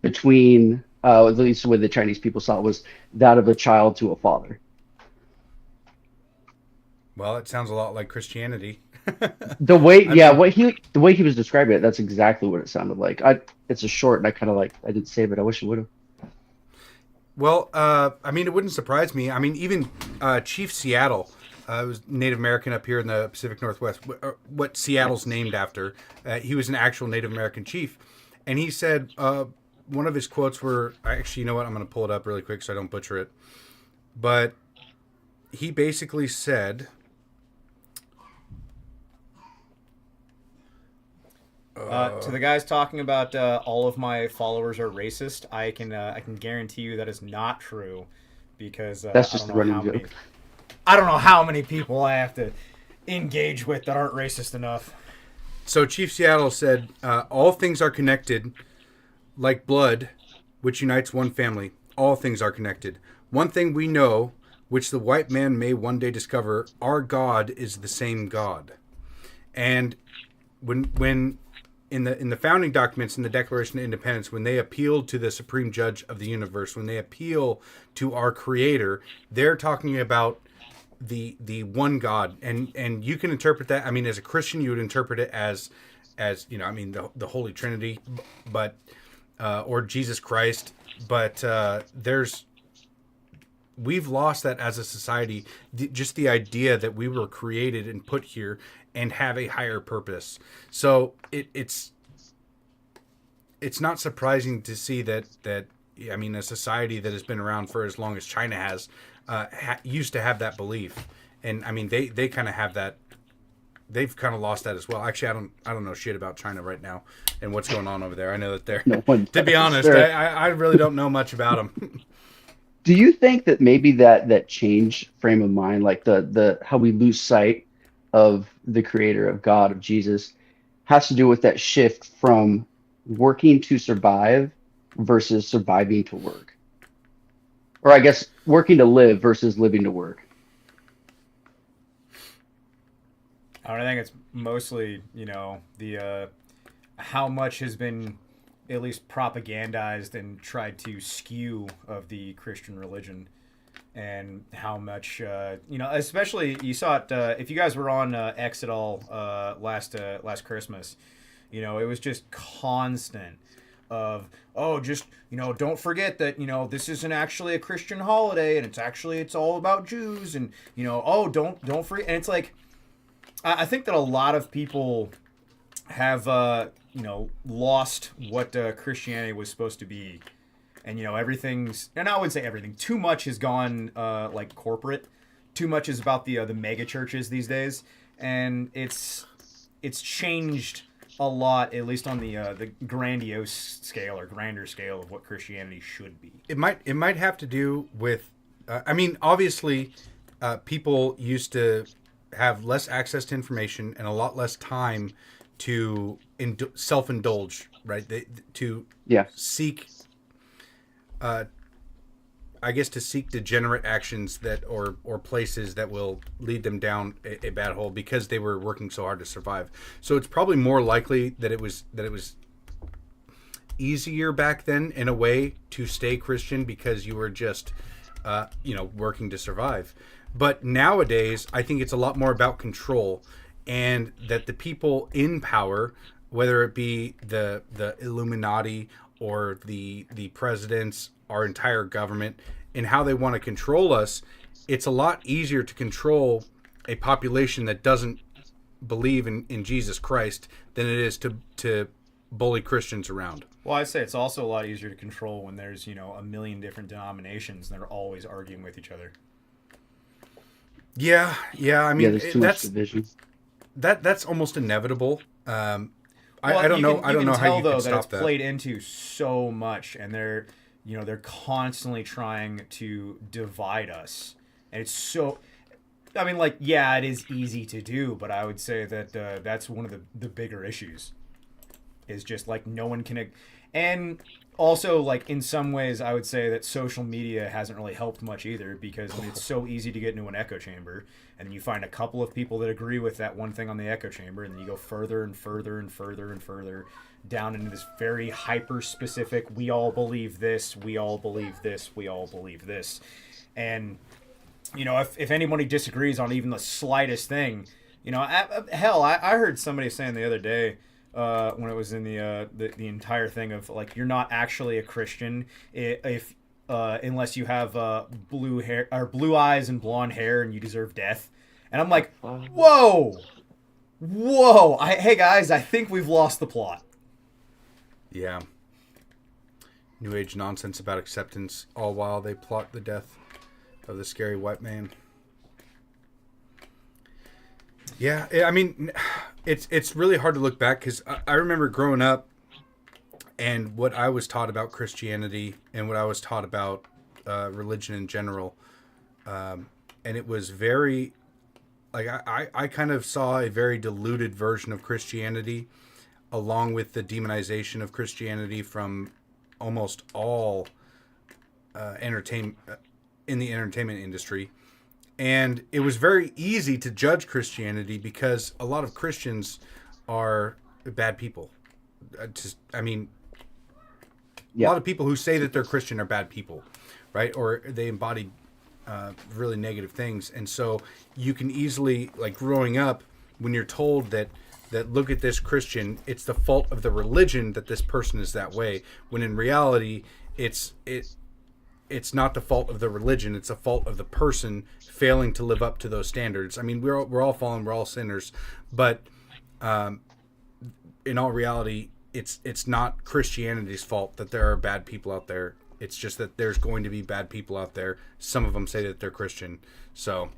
between at least the way the Chinese people saw it was that of a child to a father. Well, it sounds a lot like Christianity. The way, I mean- the way he was describing it, that's exactly what it sounded like. It's a short, and I kind of I didn't save it. I wish I would have. Well, I mean, it wouldn't surprise me. I mean, even Chief Seattle, was Native American up here in the Pacific Northwest, what Seattle's named after. He was an actual Native American chief. And he said, one of his quotes were, actually, you know what? I'm going to pull it up really quick so I don't butcher it. But he basically said... to the guys talking about all of my followers are racist, I can guarantee you that is not true, because That's just a running joke. I don't know how many people I have to engage with that aren't racist enough. So Chief Seattle said, all things are connected like blood, which unites one family. All things are connected. One thing we know, which the white man may one day discover, our God is the same God. And when in the founding documents, in the Declaration of Independence, when they appealed to the Supreme Judge of the universe, when they appeal to our Creator, they're talking about the one God, and you can interpret that. I mean, as a Christian, you would interpret it as I mean, the Holy Trinity, but or Jesus Christ. But we've lost that as a society. Just the idea that we were created and put here and have a higher purpose. So it's not surprising to see that I mean, a society that has been around for as long as China has used to have that belief, and I mean they kind of have that. They've kind of lost that as well. Actually, I don't know shit about China right now and what's going on over there. I know that they're to be honest, I really don't know much about them. Do you think that maybe that change frame of mind, like the how we lose sight of the creator, of God, of Jesus, has to do with that shift from working to survive versus surviving to work? Or I guess working to live versus living to work. I think it's mostly, the how much has been at least propagandized and tried to skew of the Christian religion, and how much, especially you saw it, if you guys were on X at all last Christmas, it was just constant of, don't forget that, this isn't actually a Christian holiday, and it's all about Jews, and, don't forget. And it's like, I think that a lot of people have, lost what Christianity was supposed to be. And, everything's, and I wouldn't say everything, too much has gone, like corporate. Too much is about the mega churches these days. And it's changed a lot, at least on the grandiose scale or grander scale of what Christianity should be. It might have to do with, I mean, obviously, people used to have less access to information and a lot less time to self-indulge, right? To seek, I guess, to seek degenerate actions that or places that will lead them down a bad hole because they were working so hard to survive. So it's probably more likely that it was easier back then in a way to stay Christian because you were just working to survive. But nowadays, I think it's a lot more about control, and that the people in power, whether it be the Illuminati or the presidents, our entire government, and how they want to control us, it's a lot easier to control a population that doesn't believe in Jesus Christ than it is to bully Christians around. Well, I'd say it's also a lot easier to control when there's, a million different denominations and they're always arguing with each other. Yeah. I mean, there's too much division. That's almost inevitable. I don't know. I don't know how you can stop that. It's played into so much, and they're constantly trying to divide us, and it's so. I mean, it is easy to do, but I would say that that's one of the bigger issues. Is just no one can, and also in some ways I would say that social media hasn't really helped much either, because it's so easy to get into an echo chamber, and then you find a couple of people that agree with that one thing on the echo chamber, and then you go further and further and further and further down into this very hyper specific, we all believe this, we all believe this, we all believe this. And if anybody disagrees on even the slightest thing, hell, I heard somebody saying the other day, when it was in the entire thing of you're not actually a Christian if unless you have blue hair or blue eyes and blonde hair and you deserve death. And I'm like, whoa, hey guys, I think we've lost the plot. Yeah. New Age nonsense about acceptance, all while they plot the death of the scary white man. Yeah, I mean, it's really hard to look back, because I remember growing up and what I was taught about Christianity and what I was taught about religion in general. And it was very, I kind of saw a very diluted version of Christianity, along with the demonization of Christianity from almost all entertainment in the entertainment industry. And it was very easy to judge Christianity because a lot of Christians are bad people. A lot of people who say that they're Christian are bad people, right? Or they embody really negative things. And so you can easily, like growing up, when you're told that look at this Christian, it's the fault of the religion that this person is that way, when in reality it's not the fault of the religion, it's the fault of the person failing to live up to those standards. I mean, we're all fallen, we're all sinners, but in all reality, it's not Christianity's fault that there are bad people out there. It's just that there's going to be bad people out there. Some of them say that they're Christian. So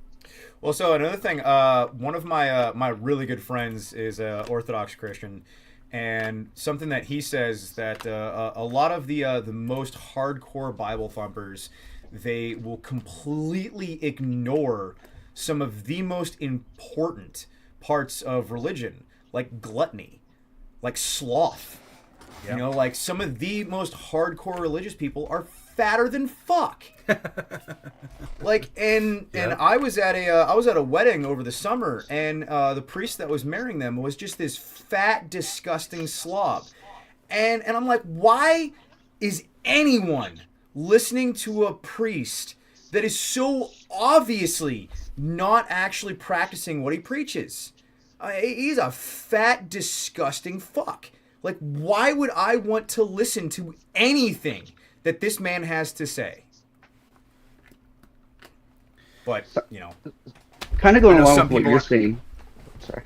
well, so another thing, one of my really good friends is a Orthodox Christian, and something that he says is that a lot of the most hardcore Bible thumpers, they will completely ignore some of the most important parts of religion, like gluttony, like sloth. You know, like some of the most hardcore religious people are fatter than fuck. Like, and I was at a wedding over the summer, and the priest that was marrying them was just this fat, disgusting slob. And I'm like, why is anyone listening to a priest that is so obviously not actually practicing what he preaches? He's a fat, disgusting fuck. Like, why would I want to listen to anything that this man has to say? But, you know. Kind of going along with what you're saying. Sorry.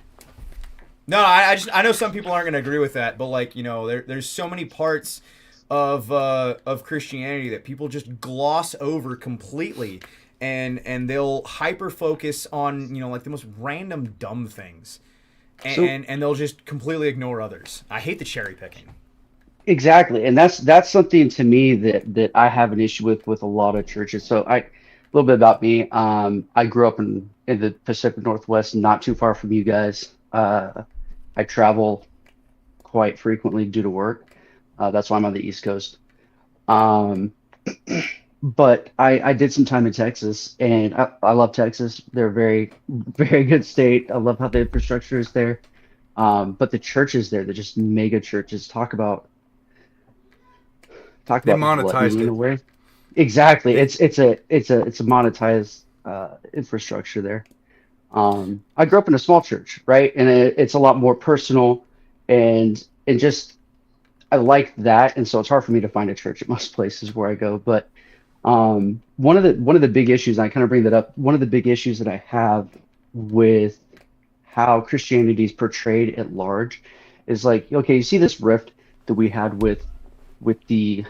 No, I know some people aren't going to agree with that, but, like, you know, there's so many parts of Christianity that people just gloss over completely, and they'll hyper focus on, you know, like the most random dumb things. And they'll just completely ignore others. I hate the cherry picking. Exactly, and that's something to me that I have an issue with a lot of churches. So a little bit about me. I grew up in the Pacific Northwest, not too far from you guys. I travel quite frequently due to work. That's why I'm on the East Coast. But I did some time in Texas, and I love Texas. They're a very, very good state. I love how the infrastructure is there. But the churches there, they're just mega churches. Talk about they monetized it in a way. Exactly. It's a monetized infrastructure there. I grew up in a small church, right? And it's a lot more personal, and just I like that. And so it's hard for me to find a church at most places where I go. But one of the big issues, and I kind of bring that up, one of the big issues that I have with how Christianity is portrayed at large is like, okay, you see this rift that we had with the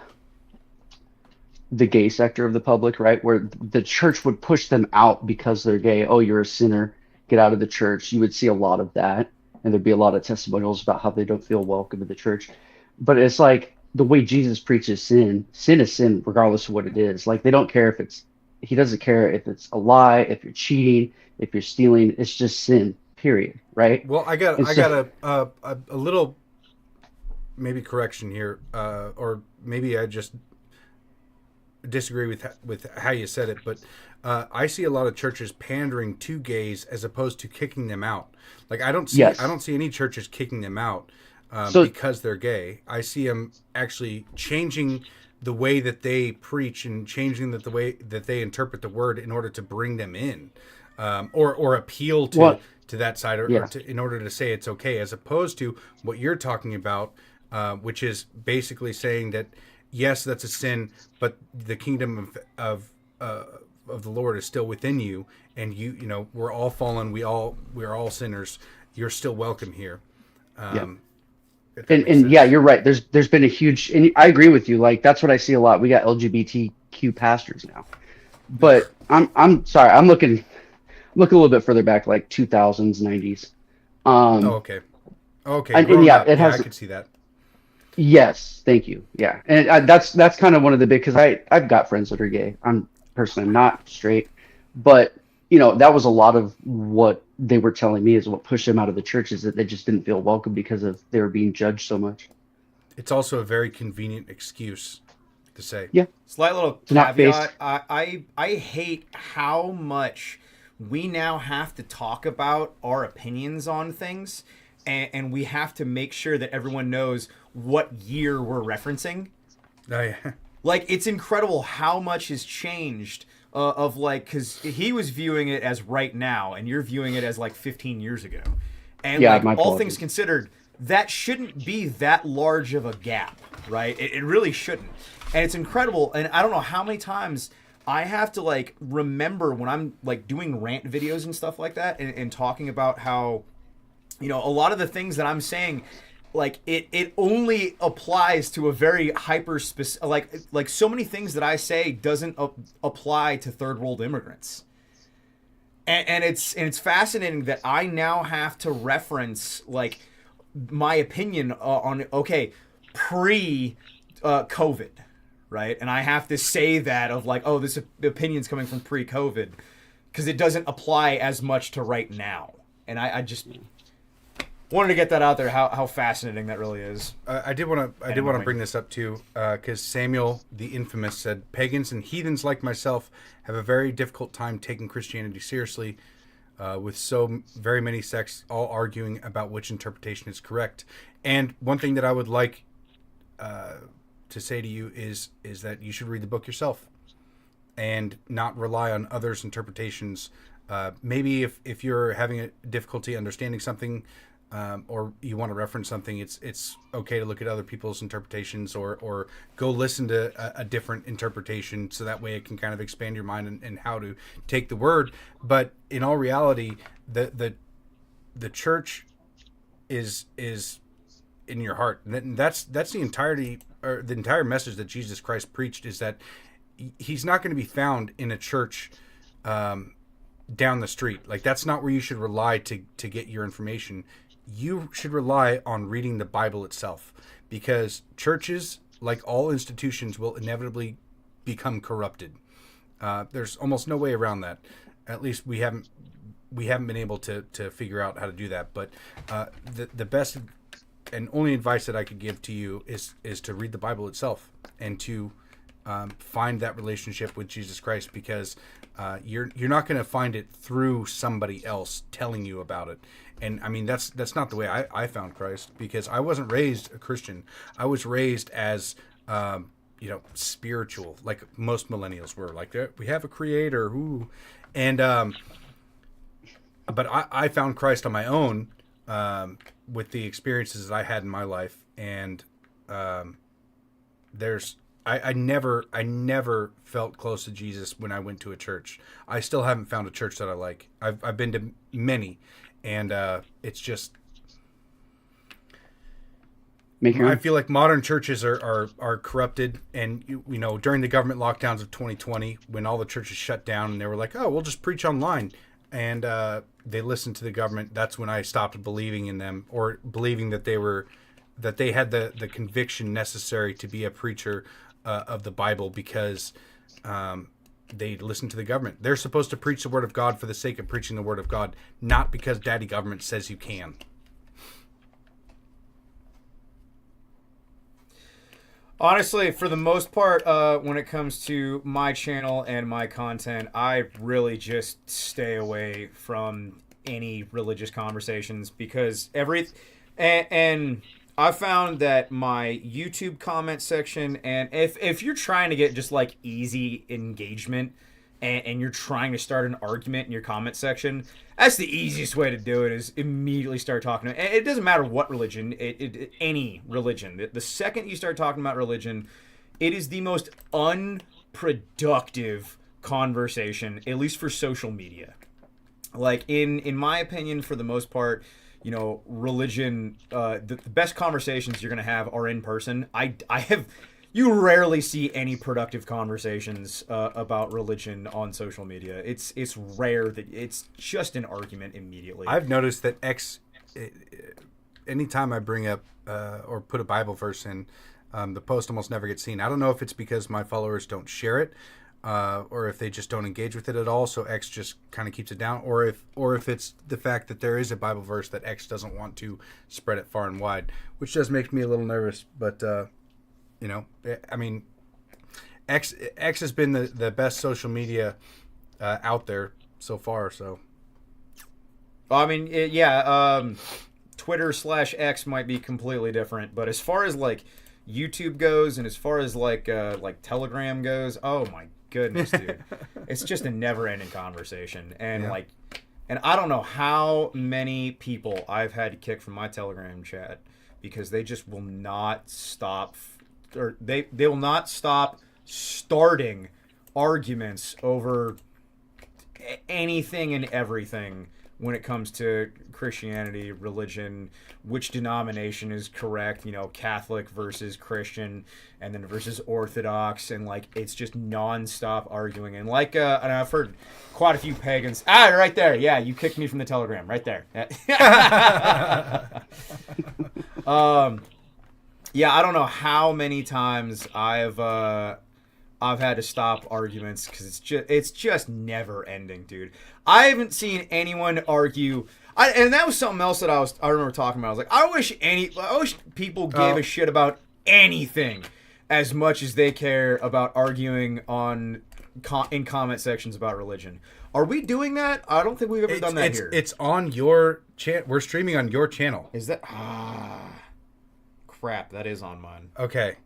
gay sector of the public, right? Where the church would push them out because they're gay. Oh, you're a sinner. Get out of the church. You would see a lot of that. And there'd be a lot of testimonials about how they don't feel welcome in the church. But it's like the way Jesus preaches sin is sin regardless of what it is. Like, they don't care he doesn't care if it's a lie, if you're cheating, if you're stealing. It's just sin, period, right? Well, I got a little maybe correction here, or maybe I just disagree with how you said it, but I see a lot of churches pandering to gays as opposed to kicking them out. Like, I don't see any churches kicking them out because they're gay. I see them actually changing the way that they preach and changing the way that they interpret the word in order to bring them in, or appeal to that side, or in order to say it's okay, as opposed to what you're talking about, which is basically saying that yes, that's a sin, but the kingdom of the Lord is still within you, and you know, we're all fallen, we're all sinners. You're still welcome here. And yeah, you're right. There's been a huge, and I agree with you. Like, that's what I see a lot. We got LGBTQ pastors now, but I'm sorry. I'm looking a little bit further back, like 2000s, 90s. Okay. And yeah, it has. I could see that. Yes, thank you. Yeah, and that's kind of one of the big, because I've got friends that are gay. I'm personally not straight, but you know, that was a lot of what they were telling me is what pushed them out of the churches, that they just didn't feel welcome because of they were being judged so much. It's also a very convenient excuse to say. Yeah. Slight little caveat. I hate how much we now have to talk about our opinions on things, and we have to make sure that everyone knows what year we're referencing. Oh, yeah. Like, it's incredible how much has changed of like, because he was viewing it as right now, and you're viewing it as like 15 years ago. And Yeah, like, my all apologies. things considered, that shouldn't be that large of a gap, right? It really shouldn't. And it's incredible. And I don't know how many times I have to like remember when I'm like doing rant videos and stuff like that, and talking about how, you know, a lot of the things that I'm saying, like it only applies to a very hyper specific, like so many things that I say doesn't apply to third world immigrants. And it's fascinating that I now have to reference like my opinion on okay, pre COVID, right? And I have to say that of like, oh, this opinion's coming from pre COVID, because it doesn't apply as much to right now. And I just wanted to get that out there, how fascinating that really is. I did want to bring this up too, because Samuel the Infamous said, pagans and heathens like myself have a very difficult time taking Christianity seriously, with so very many sects all arguing about which interpretation is correct. And one thing that I would like to say to you is that you should read the book yourself and not rely on others' interpretations. Maybe if you're having a difficulty understanding something, or you want to reference something, it's okay to look at other people's interpretations, or go listen to a different interpretation, so that way it can kind of expand your mind and how to take the word. But in all reality, the church is in your heart. And that's the entirety, or the entire message that Jesus Christ preached, is that he's not going to be found in a church down the street. Like, that's not where you should rely to get your information. You should rely on reading the Bible itself, because churches, like all institutions, will inevitably become corrupted. There's almost no way around that. At least we haven't been able to figure out how to do that. But the best and only advice that I could give to you is to read the Bible itself, and to find that relationship with Jesus Christ, because you're not going to find it through somebody else telling you about it. And I mean, that's not the way I found Christ, because I wasn't raised a Christian. I was raised as spiritual, like most millennials were. Like, we have a creator, who, and but I found Christ on my own, with the experiences that I had in my life. And I never felt close to Jesus when I went to a church. I still haven't found a church that I like. I've been to many, and it's just, I feel like modern churches are corrupted. And you know, during the government lockdowns of 2020, when all the churches shut down and they were like, oh, we'll just preach online, and they listened to the government, that's when I stopped believing in them, or believing that they had the conviction necessary to be a preacher of the Bible, because they listen to the government. They're supposed to preach the word of God for the sake of preaching the word of God, not because daddy government says you can. Honestly, for the most part, when it comes to my channel and my content, I really just stay away from any religious conversations, because and I found that my YouTube comment section, and if you're trying to get just like easy engagement, and you're trying to start an argument in your comment section, that's the easiest way to do it, is immediately start talking. And it doesn't matter what religion, any religion. The second you start talking about religion, it is the most unproductive conversation, at least for social media. Like, in my opinion, for the most part, you know, religion, the best conversations you're going to have are in person. You rarely see any productive conversations about religion on social media. It's rare that it's just an argument immediately. I've noticed that anytime I bring up or put a Bible verse in, the post almost never gets seen. I don't know if it's because my followers don't share it, or if they just don't engage with it at all, so X just kind of keeps it down, or if it's the fact that there is a Bible verse that X doesn't want to spread it far and wide, which does make me a little nervous. But you know, I mean, X has been the best social media out there so far. So, I mean, Twitter/X might be completely different, but as far as like YouTube goes, and as far as like Telegram goes, oh my goodness, dude. It's just a never-ending conversation. And, and I don't know how many people I've had to kick from my Telegram chat because they just will not stop, or they will not stop starting arguments over anything and everything when it comes to Christianity, religion, which denomination is correct, Catholic versus Christian, and then versus Orthodox, and it's just nonstop arguing. And and I've heard quite a few pagans. Right there, yeah, you kicked me from the Telegram, right there. Yeah, I don't know how many times I've had to stop arguments because it's just never ending, dude. I haven't seen anyone argue. And that was something else that I remember talking about. I was like, I wish people gave a shit about anything as much as they care about arguing in comment sections about religion. Are we doing that? I don't think we've ever done that here. It's on your channel. We're streaming on your channel. Is that? Crap, that is on mine. Okay.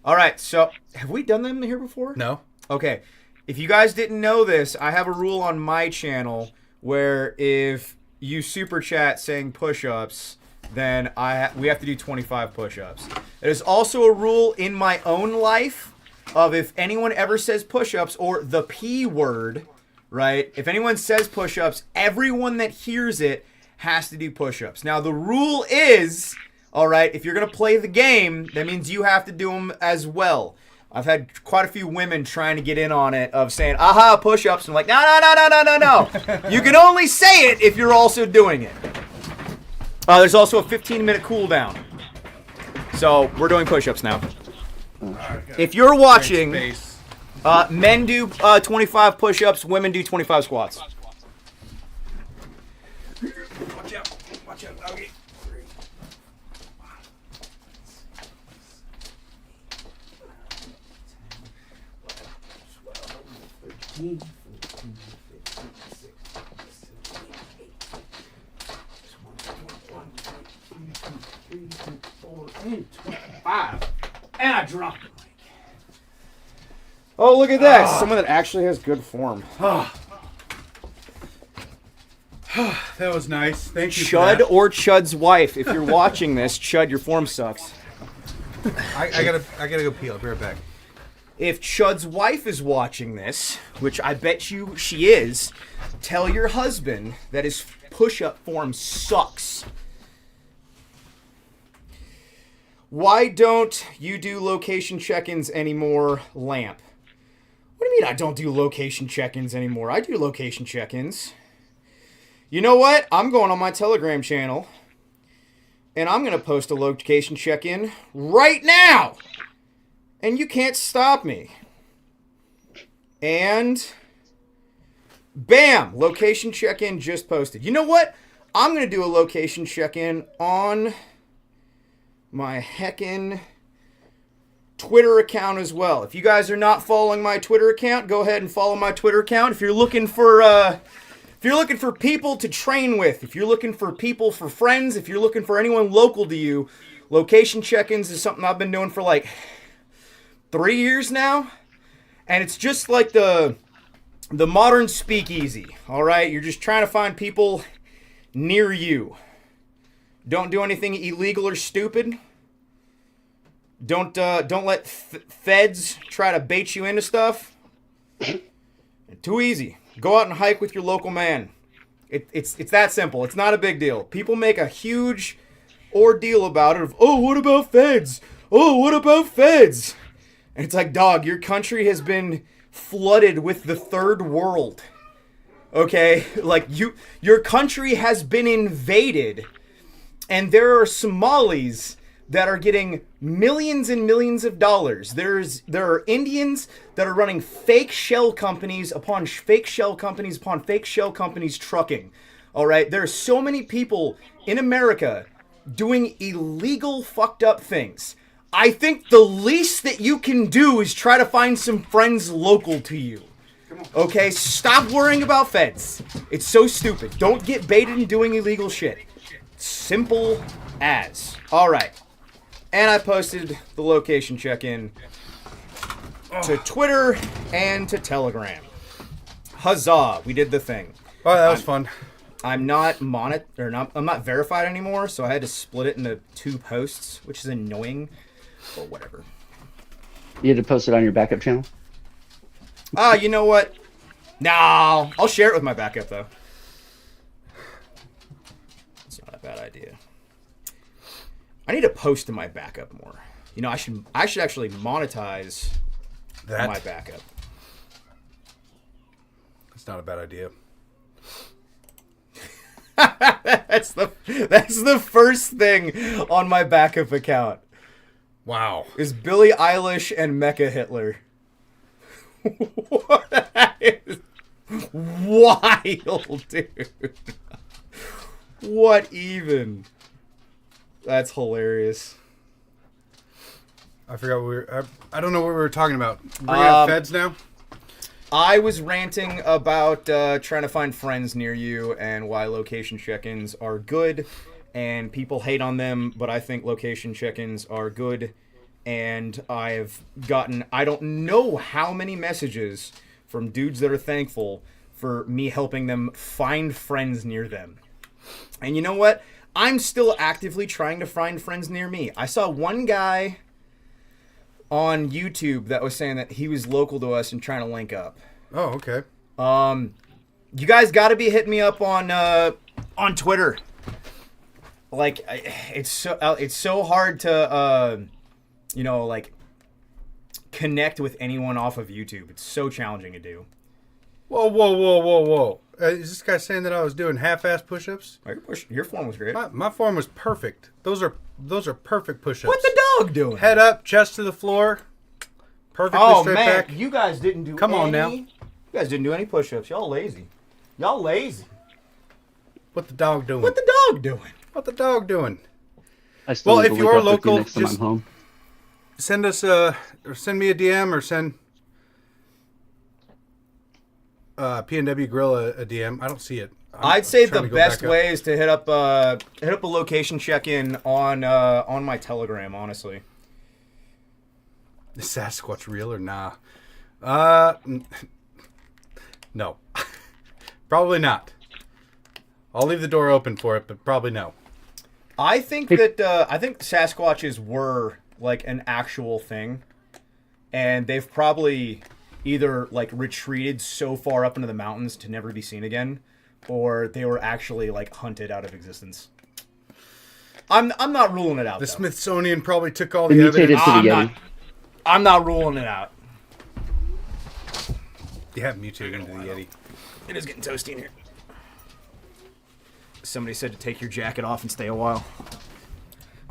All right, so have we done them here before? No. Okay. If you guys didn't know this, I have a rule on my channel where if you super chat saying push-ups, then we have to do 25 push-ups. There's also a rule in my own life of if anyone ever says push-ups or the P word, right? If anyone says push-ups, everyone that hears it has to do push-ups. Now, the rule is, all right, if you're going to play the game, that means you have to do them as well. I've had quite a few women trying to get in on it of saying, aha, push-ups. I'm like, no. You can only say it if you're also doing it. There's also a 15-minute cooldown. So we're doing push-ups now. If you're watching, men do 25 push-ups, women do 25 squats. Watch out, doggy. And I dropped the mic. Oh, look at that. Someone that actually has good form. That was nice. Thank you. Chud or Chud's wife. If you're watching this, Chud, your form sucks. I gotta go pee. I'll be right back. If Chud's wife is watching this, which I bet you she is, tell your husband that his push-up form sucks. Why don't you do location check-ins anymore, Lamp? What do you mean I don't do location check-ins anymore? I do location check-ins. You know what? I'm going on my Telegram channel, and I'm going to post a location check-in right now. And you can't stop me. And bam, location check-in just posted. You know what? I'm going to do a location check-in on my heckin' Twitter account as well. If you guys are not following my Twitter account, go ahead and follow my Twitter account. If you're looking for people to train with, if you're looking for people for friends, if you're looking for anyone local to you, location check-ins is something I've been doing for 3 years now, and it's just like the modern speakeasy. All right, you're just trying to find people near you. Don't do anything illegal or stupid. Don't let feds try to bait you into stuff. Too easy. Go out and hike with your local man. It's that simple. It's not a big deal. People make a huge ordeal about it. Oh, what about feds? Oh, what about feds? And it's like, dog, your country has been flooded with the third world. Okay? Your country has been invaded. And there are Somalis that are getting millions and millions of dollars. There are Indians that are running fake shell companies upon fake shell companies upon fake shell companies trucking. All right? There are so many people in America doing illegal fucked up things. I think the least that you can do is try to find some friends local to you. Okay? Stop worrying about feds. It's so stupid. Don't get baited in doing illegal shit. Simple as. All right. And I posted the location check-in to Twitter, and to Telegram. Huzzah! We did the thing. Oh, that was fun. I'm not I'm not verified anymore, so I had to split it into 2 posts, which is annoying, but whatever. You had to post it on your backup channel? You know what? No, I'll share it with my backup though. It's not a bad idea. I need to post to my backup more. You know, I should actually monetize my backup. That's not a bad idea. That's the first thing on my backup account. Wow. Is Billie Eilish and Mecha Hitler. That is wild, dude. What even? That's hilarious. I forgot I don't know what we were talking about. We're at Feds now? I was ranting about trying to find friends near you and why location check-ins are good, and people hate on them, but I think location check-ins are good, and I've gotten I don't know how many messages from dudes that are thankful for me helping them find friends near them. And you know what? I'm still actively trying to find friends near me. I saw one guy on YouTube that was saying that he was local to us and trying to link up. Oh, okay. You guys got to be hitting me up on Twitter. Like, it's so hard to like connect with anyone off of YouTube. It's so challenging to do. Whoa. Is this guy saying that I was doing half-ass push-ups? Your form was great. My form was perfect. Those are perfect push-ups. What the dog doing? Head up, chest to the floor. Perfectly straight back. You guys didn't do Come on now. You guys didn't do any push-ups. Y'all lazy. What the dog doing? What the dog doing? I still Well, need if to you link are up with local, next time I'm home. Send us or send me a DM or send PNW Grill a DM. I don't see it. I'd say the best way is to hit up a location check-in on my Telegram, honestly. Is Sasquatch real or nah? No. Probably not. I'll leave the door open for it, but probably no. I think that Sasquatches were like an actual thing, and they've probably either like retreated so far up into the mountains to never be seen again, or they were actually like hunted out of existence. I'm not ruling it out. The though. Smithsonian probably took all They the mutated evidence. to the Yeti. I'm not ruling it out. You have mutated into the Yeti. It is getting toasty in here. Somebody said to take your jacket off and stay a while.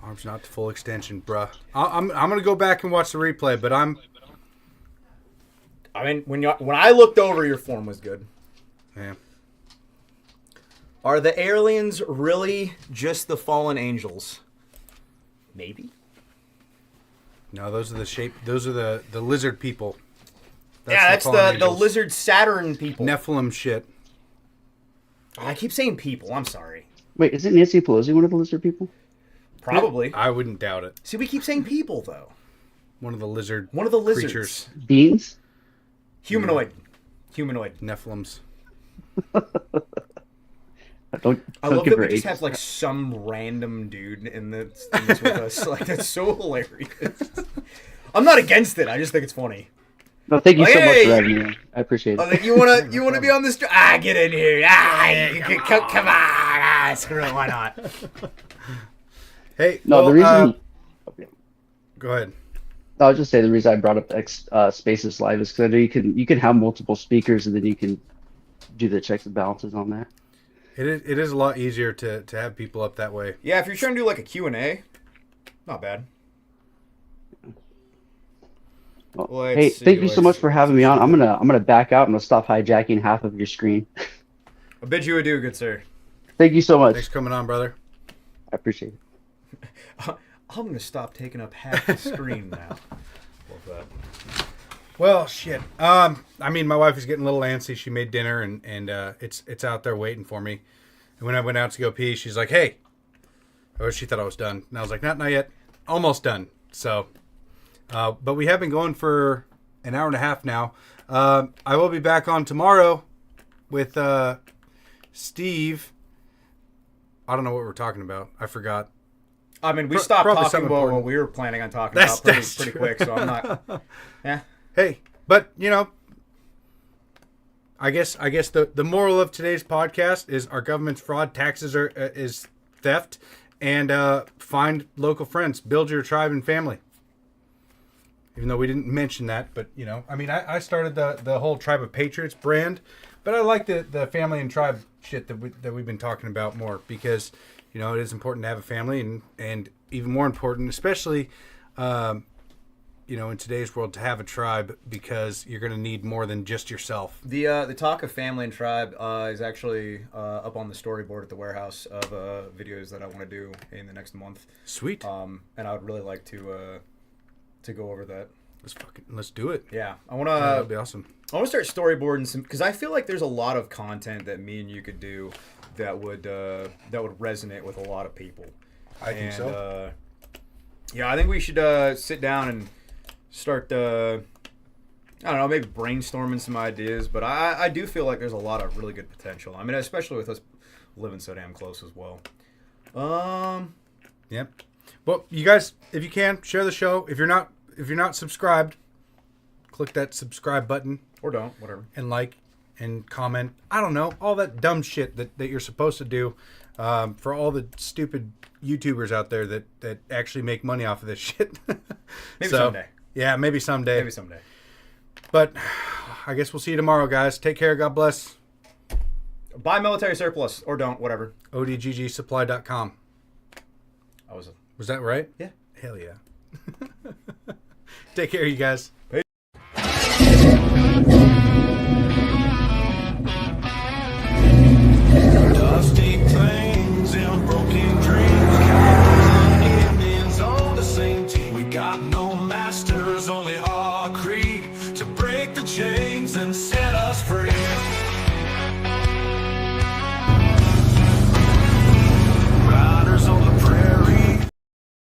Arms not to full extension, bruh. I'm gonna go back and watch the replay, but I mean, when I looked over, your form was good. yeah. Are the aliens really just the fallen angels? Maybe. No, those are the lizard people. That's fallen the angels. lizard Saturn people. Nephilim shit. I keep saying people. I'm sorry. Wait, isn't Nancy Pelosi one of the lizard people? Probably. I wouldn't doubt it. See, we keep saying people though. One of the lizards. Creatures. Beings? Humanoid. Nephilims. Don't I love give that we her just age. have like some random dude in this with us. Like, that's so hilarious. I'm not against it. I just think it's funny. No, thank you so much Hey! for having me. I appreciate it. Oh, like, you wanna be on this? Get in here! Come on! Screw it. Why not? Hey, No, well, the reason. go ahead. I was just saying the reason I brought up Spaces Live is because I know you can have multiple speakers and then you can do the checks and balances on there. It is a lot easier to have people up that way. Yeah, if you're trying to do like a Q&A, not bad. Well, hey, thank you so much for having me on. I'm gonna back out and I'll stop hijacking half of your screen. I bid you adieu, good sir. Thank you so much. Thanks for coming on, brother. I appreciate it. I'm gonna stop taking up half the screen now. Love that. Well, shit. I mean, my wife is getting a little antsy. She made dinner and it's out there waiting for me. And when I went out to go pee, she's like, "Hey," oh, she thought I was done, and I was like, "Not yet. Almost done." So, but we have been going for an hour and a half now. I will be back on tomorrow with Steve. I don't know what we're talking about. I forgot. I mean, we stopped probably talking something about what important. we were planning on talking about pretty quick, so I'm not. Yeah. Hey, but you know, I guess the moral of today's podcast is our government's fraud, taxes is theft, and find local friends, build your tribe and family. Even though we didn't mention that, but you know, I mean, I started the whole Tribe of Patriots brand, but I like the family and tribe shit that we've been talking about more because you know it is important to have a family and even more important, especially. You know, in today's world, to have a tribe because you're going to need more than just yourself. The talk of family and tribe is actually up on the storyboard at the warehouse of videos that I want to do in the next month. Sweet. And I would really like to go over that. Let's do it. Yeah, I want That'd be awesome. I want to start storyboarding some because I feel like there's a lot of content that me and you could do that would resonate with a lot of people. I think so. Yeah, I think we should sit down and start I don't know, maybe brainstorming some ideas, but I do feel like there's a lot of really good potential. I mean, especially with us living so damn close as well. Yep. Well, you guys, if you can, share the show. If you're not subscribed, click that subscribe button Or don't, whatever. and like and comment. I don't know, all that dumb shit that you're supposed to do for all the stupid YouTubers out there that actually make money off of this shit. Maybe someday. Yeah, maybe someday. Maybe someday. But I guess we'll see you tomorrow, guys. Take care. God bless. Buy military surplus or don't, whatever. odggsupply.com. Was that right? Yeah. Hell yeah. Take care, you guys. Dusty plains and broken dreams. Cowboys and Indians on the same team. We got no masters, only